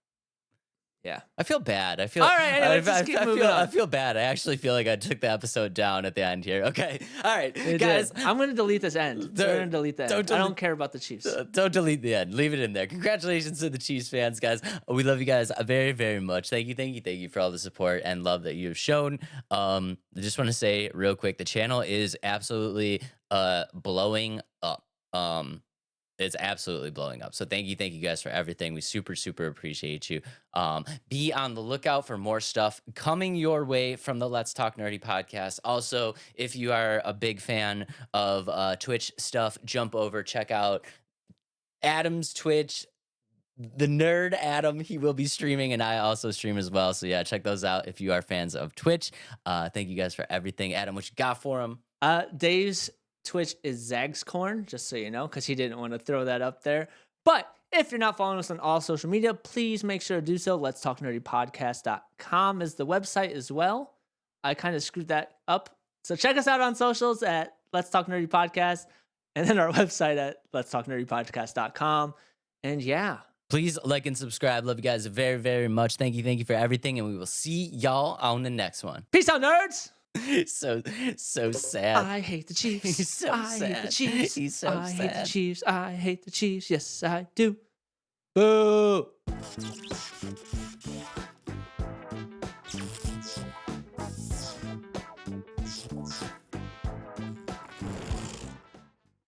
yeah. I feel bad. I feel All right, anyway, let's just keep moving on. I feel bad. I actually feel like I took the episode down at the end here. Okay. All right, It guys. did. I'm going to delete this end. We're going to delete that. I don't care about the Chiefs. Don't delete the end. Leave it in there. Congratulations to the Chiefs fans, guys. We love you guys very, very much. Thank you for all the support and love that you've shown. I just want to say real quick, the channel is absolutely blowing up. It's absolutely blowing up. So thank you guys for everything. We super appreciate you. Be on the lookout for more stuff coming your way from the Let's Talk Nerdy podcast. Also, if you are a big fan of Twitch stuff, jump over, check out Adam's Twitch. The nerd Adam, he will be streaming, and I also stream as well. So yeah, check those out if you are fans of Twitch. Thank you guys for everything. Adam, what you got for him? Dave's Twitch is Zagscorn, just so you know, because he didn't want to throw that up there. But if you're not following us on all social media, please make sure to do so. Let's Talk Nerdy Podcast.com is the website as well. I kind of screwed that up. So check us out on socials at Let's Talk Nerdy Podcast, and then our website at Let's Talk Nerdy Podcast.com. And yeah. Please like and subscribe. Love you guys very, very much. Thank you for everything, and we will see y'all on the next one. Peace out, nerds! So sad. I hate the Chiefs. He's so I sad. hate the Chiefs. He's so I hate the sad. Chiefs. I hate the Chiefs. Yes, I do. Boo!